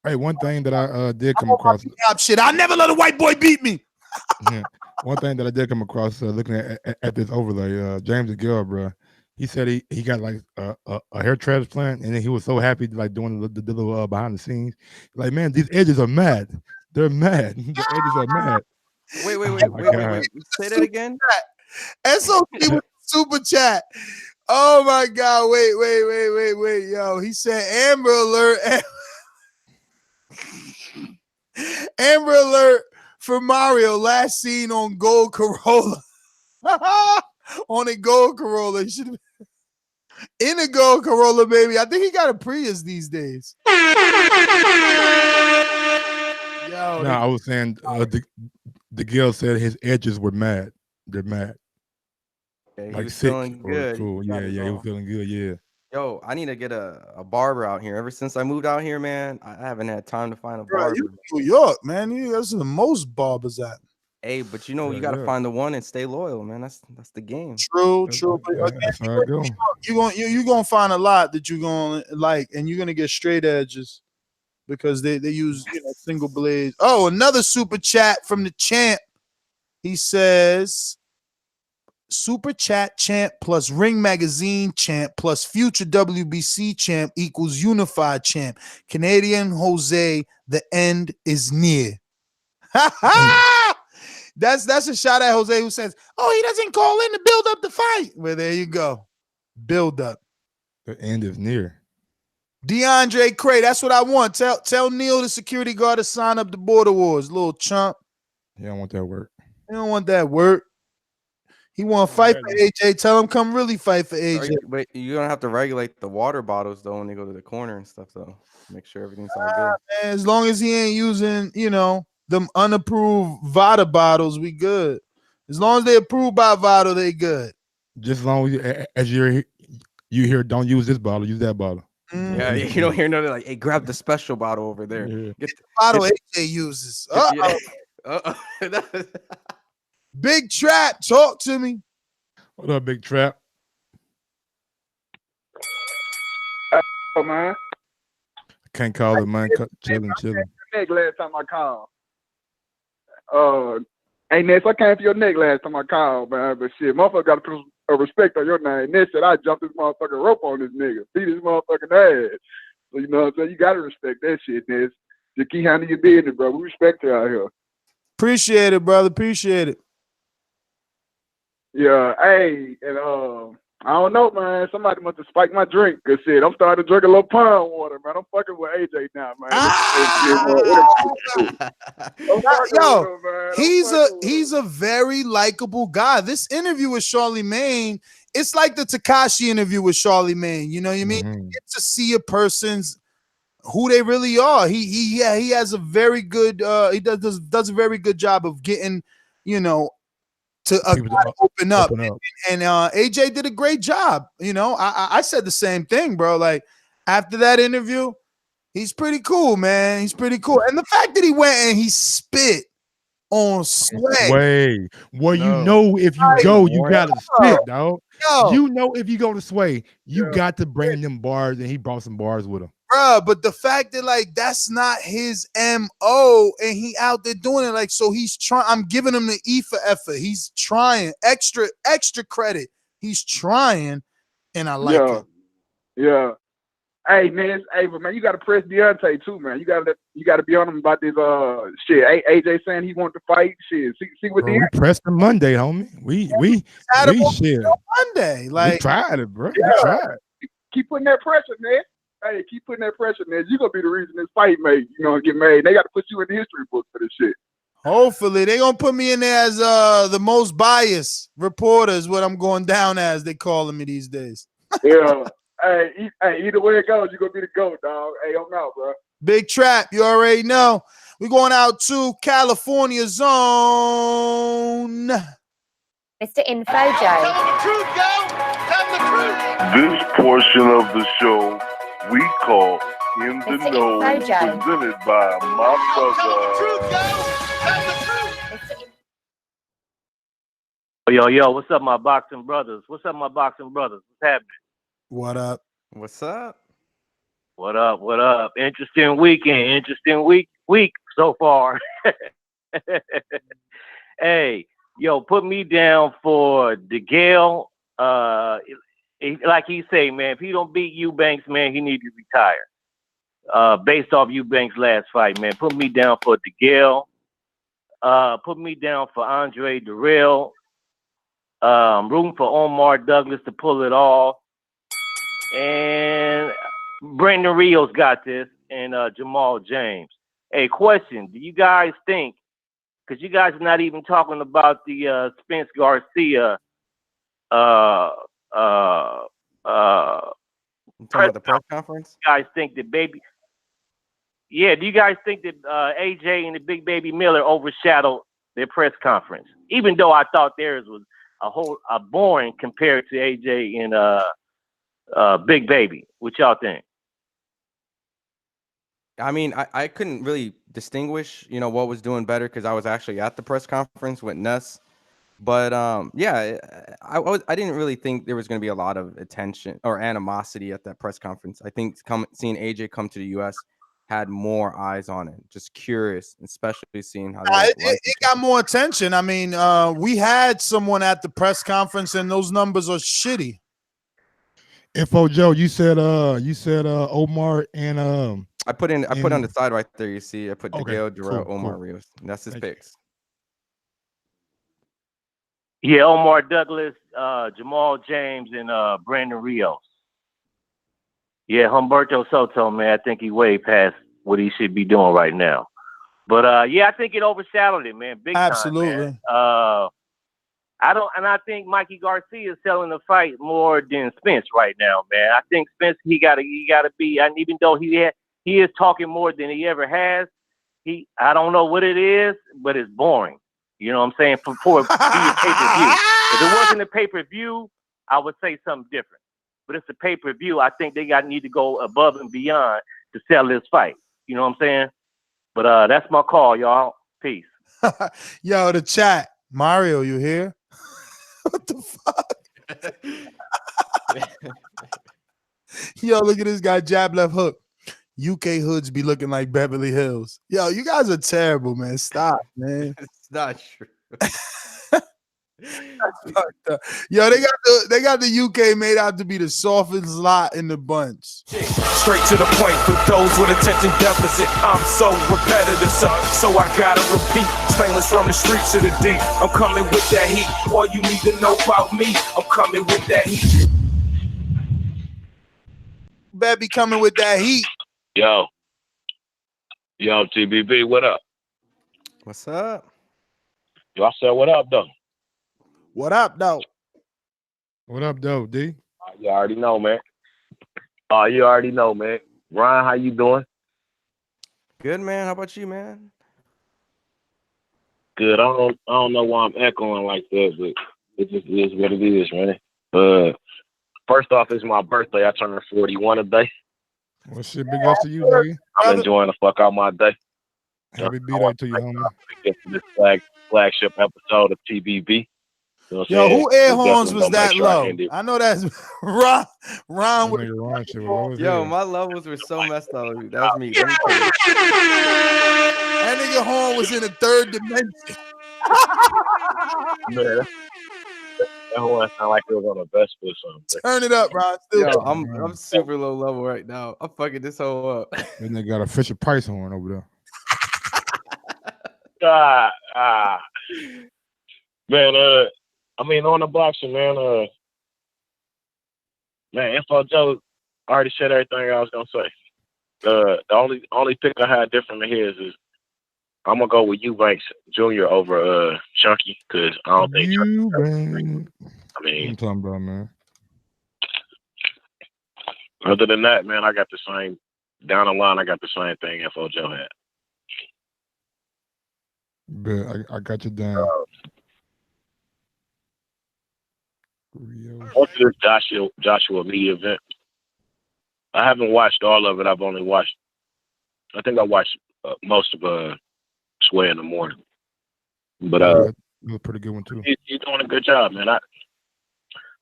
Hey, one thing that I did come across. Shit, I never let a white boy beat me. Yeah. One thing that I did come across looking at this overlay, James Degale, bro. He said he got like a hair transplant, and then he was so happy like doing the little behind the scenes. Like, man, these edges are mad. They're mad. The edges are mad. Wait. Say that again. SOP with super chat. Oh my God! Wait, yo. He said Amber Alert. Amber Alert for Mario. Last seen on Gold Corolla. On a Gold Corolla. He should have. In a Gold Corolla, baby. I think he got a Prius these days. I was saying Degale said his edges were mad. They're mad. Yeah, like was sick feeling good. cool. Yeah, he was feeling good. Yeah. Yo, I need to get a barber out here. Ever since I moved out here, man, I haven't had time to find a Bro, barber. you in New York, man. That's the most barbers at. Hey, but you know, Yeah, you got to yeah. find the one and stay loyal, man. That's the game. True. But again, That's how I go. you're gonna find a lot that you're gonna like, and you're gonna get straight edges because they use single blades. Oh, another super chat from the champ. He says, super chat champ plus Ring Magazine champ plus future WBC champ equals unified champ. Canadian Jose, the end is near. That's a shot at Jose, who says, "Oh, he doesn't call in to build up the fight." Well, there you go, build up. The end is near. DeAndre Cray, that's what I want. Tell Neil, the security guard, to sign up the Border Wars, little chump. He don't want that work. He don't want that work. He want to fight for AJ. Tell him come really fight for AJ. But you're gonna have to regulate the water bottles though when they go to the corner and stuff, though. Make sure everything's all good. Man, as long as he ain't using, them unapproved Vada bottles, we good. As long as they approved by Vada, they good. Just as long as you hear, don't use this bottle, use that bottle. Yeah, you don't hear nothing like, hey, grab the special bottle over there. Yeah. Get the bottle AJ uses. Big Trap, talk to me. What up, Big Trap? Oh, man. Can't call it, man. Chilling. Neck last time I called. Hey, Ness, I came for your neck last time I called, man. But shit, motherfucker got to put a respect on your name. Ness said I jumped this motherfucking rope on this nigga, beat his motherfucking ass. So you know what I'm saying? You got to respect that shit, Ness. Just keep handling your business, bro. We respect you out here. Appreciate it, brother. Appreciate it. Yeah, hey, and I don't know, man. Somebody must have spiked my drink. Cause shit, I'm starting to drink a little pond water, man. I'm fucking with AJ now, man. Yo, he's a very likable guy. This interview with Charlemagne, it's like the Tekashi interview with Charlemagne. You know what I mean? You get to see a person's who they really are. He has a very good he does a very good job of getting, to open up. And AJ did a great job. I said the same thing, bro. Like after that interview, he's pretty cool, man. He's pretty cool. And the fact that he went and he spit on Sway. Well, you know, if you go, you gotta spit, dog. You know, if you go to Sway, you got to bring them bars, and he brought some bars with him. Bruh, but the fact that like that's not his MO and he out there doing it, like, so he's trying. I'm giving him the E for effort. He's trying. Extra credit. He's trying, and I like it. Yeah. Hey man, but man, you gotta press Deontay too, man. You gotta be on him about this shit. AJ saying he want to fight. Shit. See what We pressed him Monday, homie. We shit. Monday. Like we tried it, bro. Yeah. We tried. Keep putting that pressure, man. Hey, keep putting that pressure, man. You're gonna be the reason this fight get made. They got to put you in the history book for this shit. Hopefully, they gonna put me in there as the most biased reporter is what I'm going down as. They calling me these days. Yeah. Hey, either way it goes, you're gonna be the GOAT, dog. Hey, I'm out, bro. Big Trap, you already know. We're going out to California Zone. Mr. Info Joe. This portion of the show we call In the Mr. Know, Info Joe. presented by my brother. Yo, what's up, my boxing brothers? What's happening? What up? What's up? What up? Interesting weekend. Interesting week so far. Hey, yo, put me down for Degale. Like he say, man, if he don't beat Eubanks, man, he need to retire. Based off Eubanks' last fight, man. Put me down for Degale. Put me down for Andre Dirrell. Rooting for Omar Douglas to pull it off. And Brandon Rios got this, and Jamal James. Hey, question: do you guys think? Because you guys are not even talking about the Spence Garcia. Talking about the press conference? You guys think that baby? Yeah. Do you guys think that AJ and the Big Baby Miller overshadowed their press conference? Even though I thought theirs was a boring compared to AJ and Big Baby. What y'all think? I mean, I couldn't really distinguish, what was doing better because I was actually at the press conference with Nuss. But yeah, I didn't really think there was going to be a lot of attention or animosity at that press conference. I think seeing AJ come to the U.S. had more eyes on it. Just curious, especially seeing how it got more attention. I mean, we had someone at the press conference, and those numbers are shitty. Info Joe, you said Omar and I put on the side right there. You see, I put Degale, Dirrell, cool, Omar, cool. Rios. And that's his picks. Yeah, Omar Douglas, Jamal James, and Brandon Rios. Yeah, Humberto Soto, man, I think he way past what he should be doing right now. But yeah, I think it overshadowed it, man. Big Absolutely. time, man. I think Mikey Garcia is selling the fight more than Spence right now, man. I think Spence he gotta be, and even though he is talking more than he ever has, I don't know what it is, but it's boring. You know what I'm saying? For being pay-per-view. If it wasn't a pay-per-view, I would say something different. But it's a pay-per-view. I think they need to go above and beyond to sell this fight. You know what I'm saying? But that's my call, y'all. Peace. Yo, the chat. Mario, you here? What the fuck? Yo, look at this guy, jab left hook. UK hoods be looking like Beverly Hills. Yo, you guys are terrible, man. Stop, man. It's not true. Yo, they got the UK made out to be the softest lot in the bunch. Straight to the point for those with attention deficit. I'm so repetitive, so I gotta repeat. Stainless from the streets to the deep. I'm coming with that heat. All you need to know about me, I'm coming with that heat. Better be coming with that heat. Yo, TBB, what up? What's up? Yo, I said, what up, though? What up, though? What up, though, D? You already know, man. You already know, man. Ryan, how you doing? Good, man. How about you, man? Good. I don't know why I'm echoing like that, but it just is what it is, man. First off, it's my birthday. I turned 41 today. Well, shit, big ups to you, nigga. I'm enjoying the fuck out my day. Happy birthday to you, homie. Get to this flagship episode of TBB. You know Yo, who air horns was that low? I I know that's Ron. Ron with Yo, my levels were so messed up. That was me. Let me tell you. That nigga horn was in a third dimension. Man, that horn sound like it was on a Vespa or something. Turn it up, Ron. Yo, I'm super low level right now. I'm fucking this whole up. Then they got a Fisher Price horn over there. Man, I mean, on the boxing, man, Info Joe already said everything I was gonna say. The only pick I had different than his is I'm gonna go with Eubank Jr. over Chunky because I don't think Eubank. I mean, I'm talking about, man. Other than that, man, I got the same down the line. I got the same thing Info Joe had. Bet I got you down. What's this Joshua media event? I haven't watched all of it. I think I watched most of Sway in the morning. But it was a pretty good one too. He's doing a good job, man.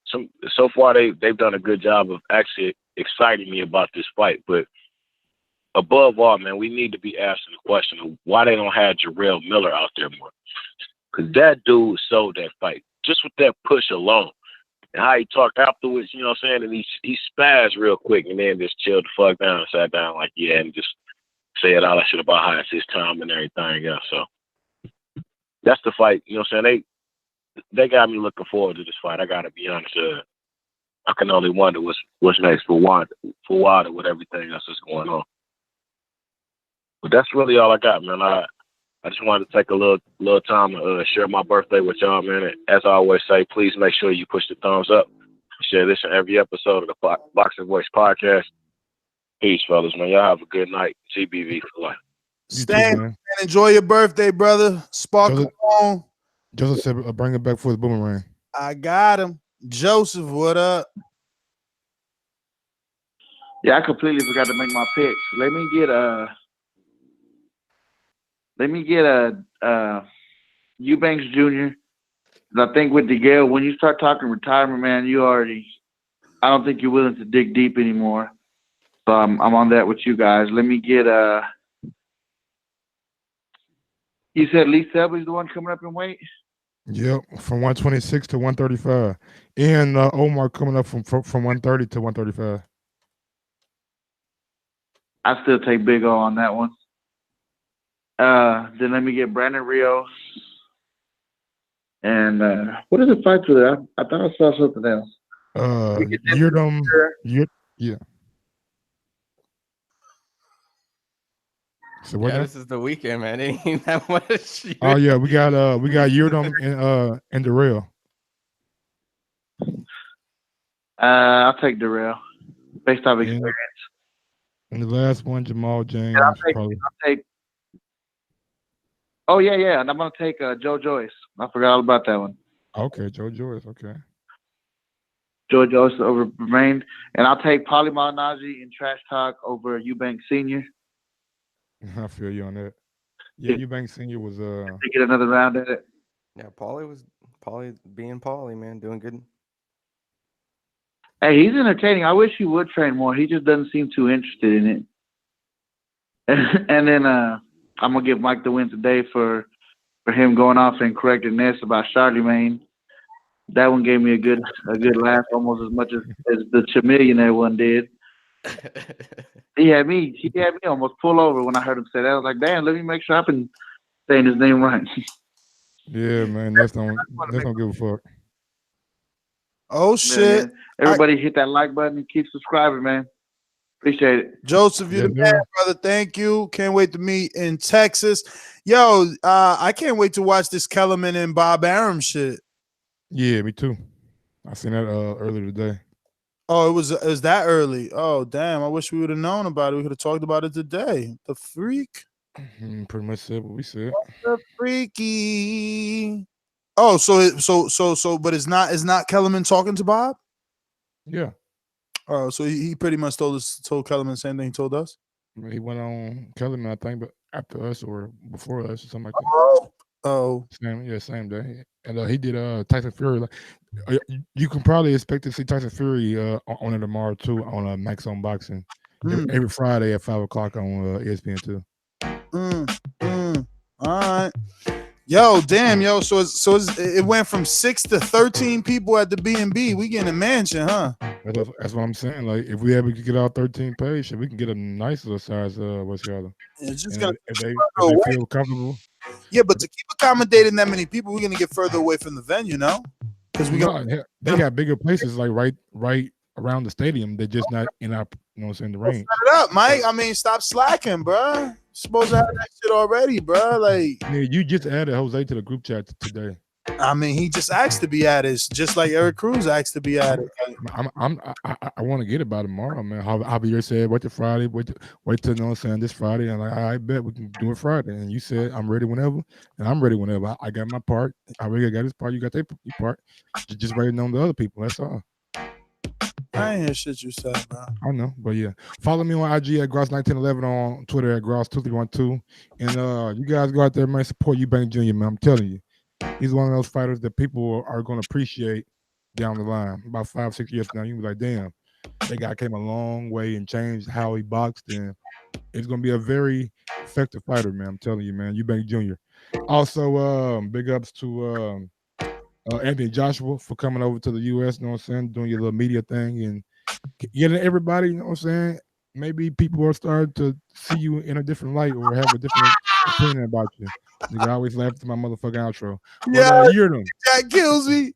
So far they've done a good job of actually exciting me about this fight. But above all, man, we need to be asking the question of why they don't have Jarrell Miller out there more. Because that dude sold that fight just with that push alone. And how he talked afterwards, you know what I'm saying? And he spazzed real quick and then just chilled the fuck down and sat down like, yeah, and just said all that shit about how it's his time and everything else. So that's the fight, you know what I'm saying? They got me looking forward to this fight. I gotta be honest. I can only wonder what's next for Wilder with everything else that's going on. But that's really all I got, man. I just wanted to take a little time to share my birthday with y'all, man. And as I always say, please make sure you push the thumbs up. Share this in every episode of the Boxing Voice podcast. Peace, fellas, man. Y'all have a good night. TBV for life. Stan, man. Enjoy your birthday, brother. Sparkle on. Joseph said, bring it back for his boomerang. I got him. Joseph, what up? Yeah, I completely forgot to make my picks. Let me get Eubank Jr. And I think with Degale, when you start talking retirement, man, I don't think you're willing to dig deep anymore. So I'm on that with you guys. Let me get you said Lee Selby's the one coming up in weight? Yep, from 126 to 135. And Omar coming up from 130 to 135. I still take Big O on that one. Then let me get Brandon Rios. And what is the fight for that? I thought I saw something else. Yildirim, yeah. So what? Yeah, this is the weekend, man. It ain't that much. Oh yeah, we got Yildirim and Dirrell. I'll take Dirrell based off experience. And the last one, Jamal James. I'll take. Oh yeah, and I'm gonna take Joe Joyce. I forgot all about that one. Okay, Joe Joyce. Okay. Joe Joyce over Bermane, and I'll take Paulie Malignaggi in trash talk over Eubank Sr. I feel you on that. Yeah, Eubank Sr. was get another round at it. Yeah, Paulie being Paulie, man, doing good. Hey, he's entertaining. I wish he would train more. He just doesn't seem too interested in it. And then I'm gonna give Mike the win today for him going off and correcting this about Charlemagne. That one gave me a good laugh, almost as much as the Chamillionaire one did. He had me almost pull over when I heard him say that. I was like, damn, let me make sure I've been saying his name right. Yeah, man, that's don't give a fuck. Oh shit! Man. Everybody hit that like button and keep subscribing, man. Appreciate it. Joseph, you're the man, brother. Thank you. Can't wait to meet in Texas. Yo, I can't wait to watch this Kellerman and Bob Arum shit. Yeah, me too. I seen that earlier today. Oh, it was that early. Oh, damn. I wish we would have known about it. We could have talked about it today. The freak. Pretty much said what we said. The freaky. Oh, so but it's not Kellerman talking to Bob? Yeah. Oh, so he pretty much told Kellerman the same thing he told us? He went on Kellerman, I think, but after us or before us or something like that. Oh. Same day. And he did Tyson Fury. Like, you can probably expect to see Tyson Fury on it tomorrow too on Max on Boxing. Every Friday at 5 o'clock on ESPN too. All right. Yo, damn, yo. So it went from 6 to 13 people at the B&B. We getting a mansion, huh? That's what I'm saying. Like, if we ever could get all 13 pages, we can get a nice little size West Charlotte. It's just gonna if they feel comfortable. Yeah, but to keep accommodating that many people, we're gonna get further away from the venue, no? Because they got bigger places like right around the stadium. They're just not in our, the range. Set it up, Mike. I mean, stop slacking, bro. Supposed to have that shit already, bro. Like, yeah, you just added Jose to the group chat today. I mean, he just asked to be added, just like Eric Cruz asked to be added. I want to get it by tomorrow, man. Javier said, wait till Friday, wait till this Friday. And I bet we can do it Friday. And you said, I'm ready whenever, and I'm ready whenever. I got my part. I already got his part. You got your part. Just waiting on the other people. That's all. I ain't hear shit you said, bro. I know, but yeah. Follow me on IG at Gross1911, on Twitter at Gross2312. And you guys go out there, man, support Eubank Jr., man. I'm telling you. He's one of those fighters that people are going to appreciate down the line. About 5-6 years from now, you'll be like, damn, that guy came a long way and changed how he boxed. And it's going to be a very effective fighter, man. I'm telling you, man. Eubank Jr. Also, big ups to Anthony Joshua for coming over to the U.S., you know what I'm saying, doing your little media thing and getting everybody, you know what I'm saying. Maybe people are starting to see you in a different light or have a different opinion about you. I always laugh at my motherfucking outro. Yeah, that kills me.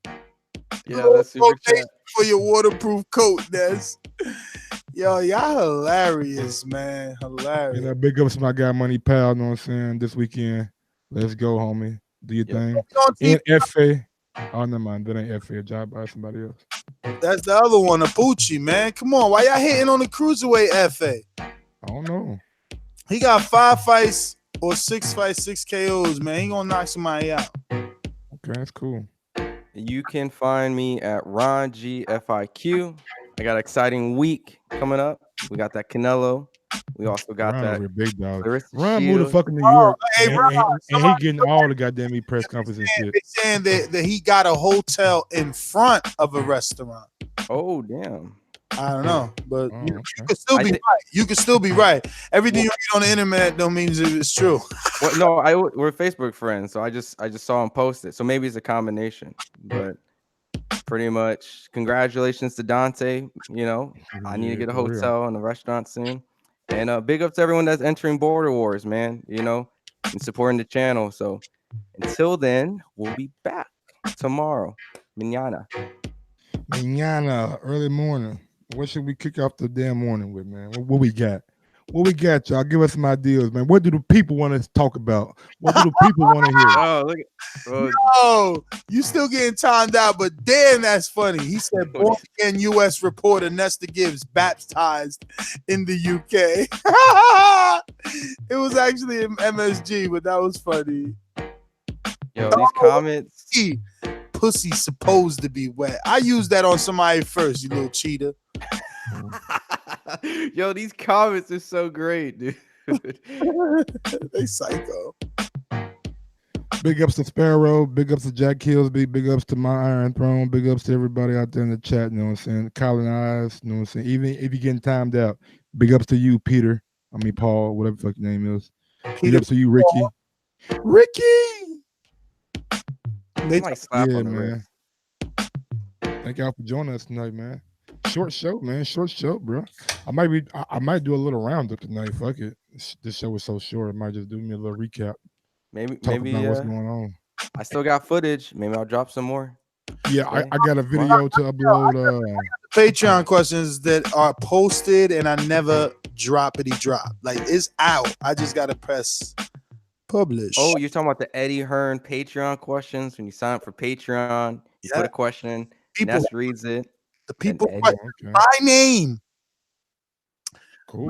Yeah, that's super chat. For your waterproof coat, that's yo, y'all hilarious, man. Hilarious. And big ups to my guy Money Powell, you know what I'm saying, this weekend. Let's go, homie. Do your thing. And FA. Oh, never mind. That ain't FA. A job by somebody else. That's the other one, Apochi, man. Come on. Why y'all hitting on the cruiserweight FA? I don't know. He got 5 fights or 6 fights, 6 KOs, man. He gonna knock somebody out. Okay, that's cool. You can find me at Ron G FIQ. I got an exciting week coming up. We got that Canelo. We also got Ron that over here, big dog. Clarissa Ron moved to Shields. fucking New York. Hey, and, Ron, and he getting all the goddamn press conference and shit. They saying that he got a hotel in front of a restaurant. Oh damn. I don't know, but you okay. could still be right. You could still be right. Everything you read on the internet don't mean it's true. Well, no, we're Facebook friends, so I just saw him post it. So maybe it's a combination, but pretty much congratulations to Dante. You know, I need to get a for real. hotel and a restaurant soon. And big up to everyone that's entering Border Wars, man. You know, and supporting the channel. So until then, we'll be back tomorrow. Mañana. Mañana, early morning. What should we kick off the damn morning with, man? What we got? What we got, y'all? Give us some ideas, man. What do the people want us to talk about? What do the people want to hear? Oh, look at Yo, you still getting timed out, but damn, that's funny. He said, born again U.S. reporter Nesta Gibbs baptized in the UK. It was actually an MSG, but that was funny. Yo, these comments. Pussy supposed to be wet. I used that on somebody first, you little cheater. Yo, these comments are so great, dude. They psycho. Big ups to Sparrow. Big ups to Jack Killsby. Big ups to My Iron Throne. Big ups to everybody out there in the chat. You know what I'm saying? Colin Eyes. You know what I'm saying? Even if you're getting timed out, big ups to you, Peter. I mean, Paul, whatever the fuck your name is. Big ups to you, Ricky. Ricky! Yeah, man. Thank y'all for joining us tonight, man. Short show, man. Short show, bro. I might do a little roundup tonight. Fuck it. This show was so short. I might just do me a little recap. Maybe about what's going on. I still got footage. Maybe I'll drop some more. Yeah, I got a video to upload. Patreon questions that are posted and I never drop. Like it's out. I just gotta press publish. Oh, you're talking about the Eddie Hearn Patreon questions? When you sign up for Patreon, you put a question, Ness reads it. The people Okay. by name. Cool.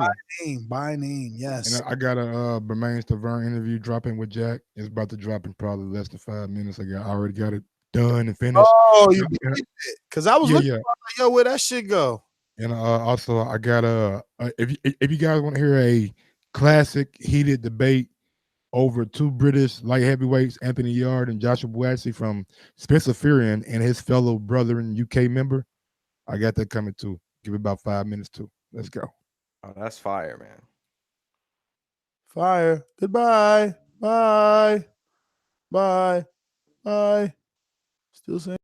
By name, yes. And I got a Bermane Stiverne interview dropping with Jack. It's about to drop in probably less than 5 minutes. I already got it done and finished. Oh, you did it. Because I was looking yeah. like, yo, where that shit go? And also I got if you guys want to hear a classic heated debate over two British light heavyweights, Anthony Yard and Joshua Buatsi from Spencer Furion and his fellow brother and UK member, I got that coming too. Give it about 5 minutes too. Let's go. Oh, that's fire, man. Fire. Goodbye. Bye. Bye. Bye. Still saying.